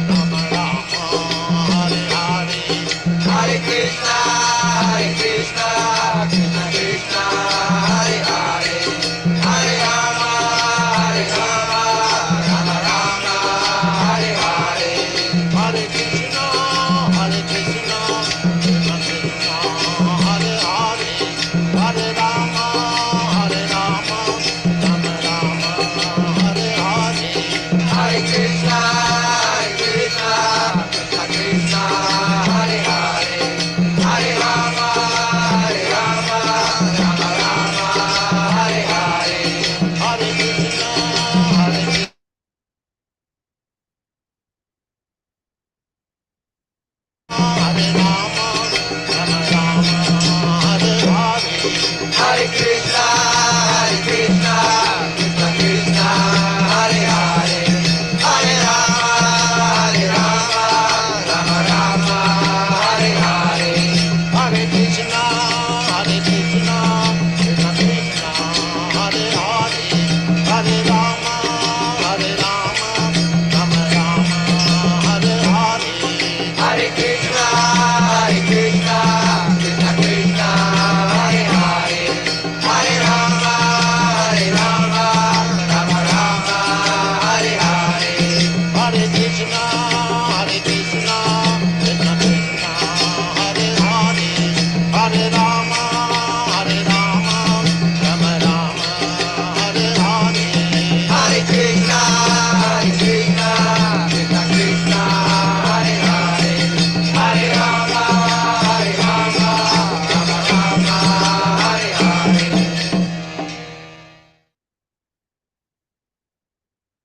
Rama Rama, Hare Hare. Hare Krishna, Krishna Krishna, Hare Hare, Hare Rama, Rama Rama, Hare Hare. Hare Krishna, Krishna Krishna, Hare Hare, Hare Rama, Rama Rama, Hare Hare. Hare Krishna, Krishna Krishna, Hare Hare, Hare Rama, Rama Rama, Hare Hare. Hare Krishna, Hare Rama, Rama Rama, Hare Hare. Hare Krishna, Krishna Krishna, Hare Hare, Hare Rama, Rama Rama, Hare Hare. Hare Krishna, Krishna Krishna, Hare Hare, Hare Rama, Rama Rama, Hare Hare. Hare Krishna, Krishna Krishna, Hare Hare, Hare Rama, Rama Rama, Hare Hare. Hare Krishna, Krishna Krishna, Hare Hare, Hare Rama, Rama Rama, Hare Hare. Hare Krishna, Krishna Krishna, Hare Hare, Hare Rama, Rama Rama, Hare Hare.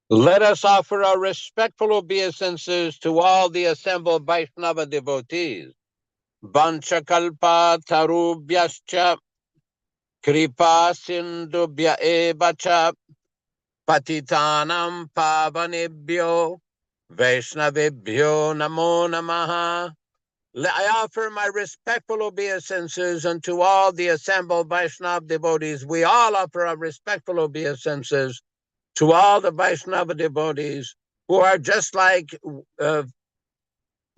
Let us offer our respectful obeisances to all the assembled Vaishnava devotees. Vanchakalpa tarubhyascha kripa sindubhya evacha patitanam pavanebhyo Vaishnavebhyo namo namaha. I offer my respectful obeisances unto all the assembled Vaishnava devotees. We all offer our respectful obeisances to all the Vaishnava devotees who are just like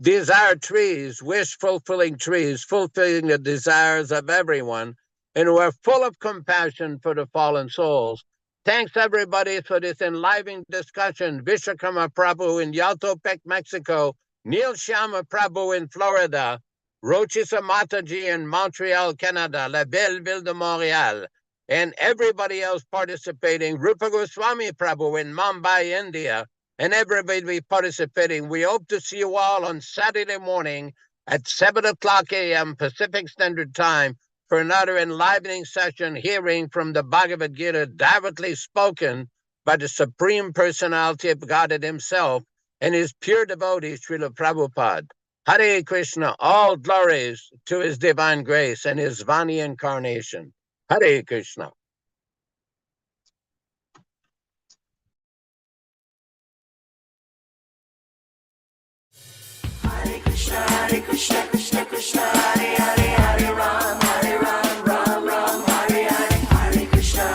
desire trees, wish-fulfilling trees, fulfilling the desires of everyone, and who are full of compassion for the fallen souls. Thanks, everybody, for this enlivening discussion. Vishwakarma Prabhu in Yaltopec, Mexico, Neil Shyama Prabhu in Florida, Rochisa Mataji in Montreal, Canada, La Belle Ville de Montréal, and everybody else participating, Rupa Goswami Prabhu in Mumbai, India, and everybody participating. We hope to see you all on Saturday morning at 7 o'clock a.m. Pacific Standard Time for another enlivening session hearing from the Bhagavad Gita directly spoken by the Supreme Personality of Godhead himself and his pure devotee, Srila Prabhupada. Hare Krishna, all glories to his divine grace and his Vani incarnation. Hare Krishna. Hare Krishna, Krishna Krishna, Hare Hare, Hare Ram, Ram Ram, Hare Hare. Hare Krishna,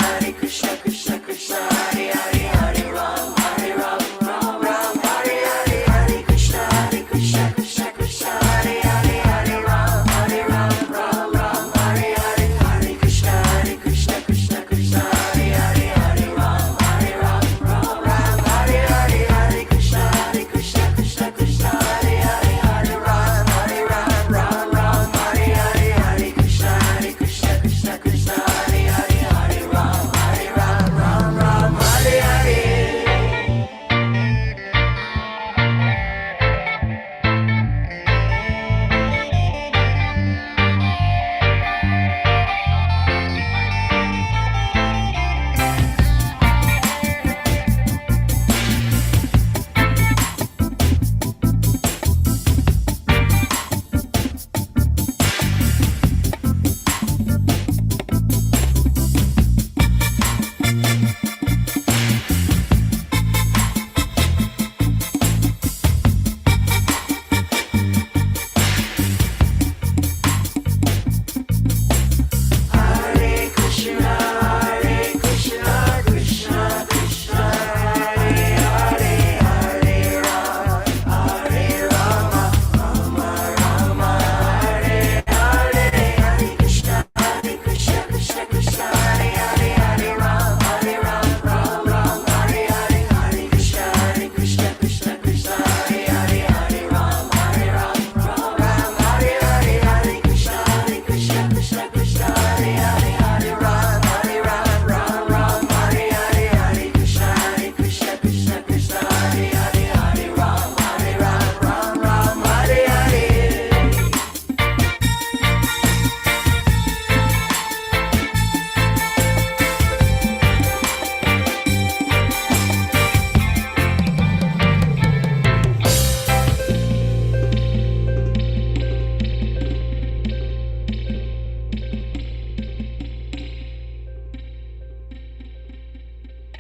Krishna Krishna, Hare Hare, Hare Ram, Ram Hare Hare. Hare Krishna, Krishna Krishna, Hare Hare, Hare Ram, Ram Hare Hare. Hare Krishna, Krishna Krishna, Hare Hare, Hare Ram, Ram Hare Hare. Hare Krishna, Krishna Krishna, Hare Hare, Hare Ram, Ram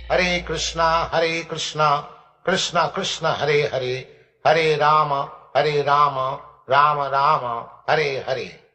Hare Krishna, Krishna Krishna, Hare Hare, Hare Rama, Rama Rama, Hare Hare.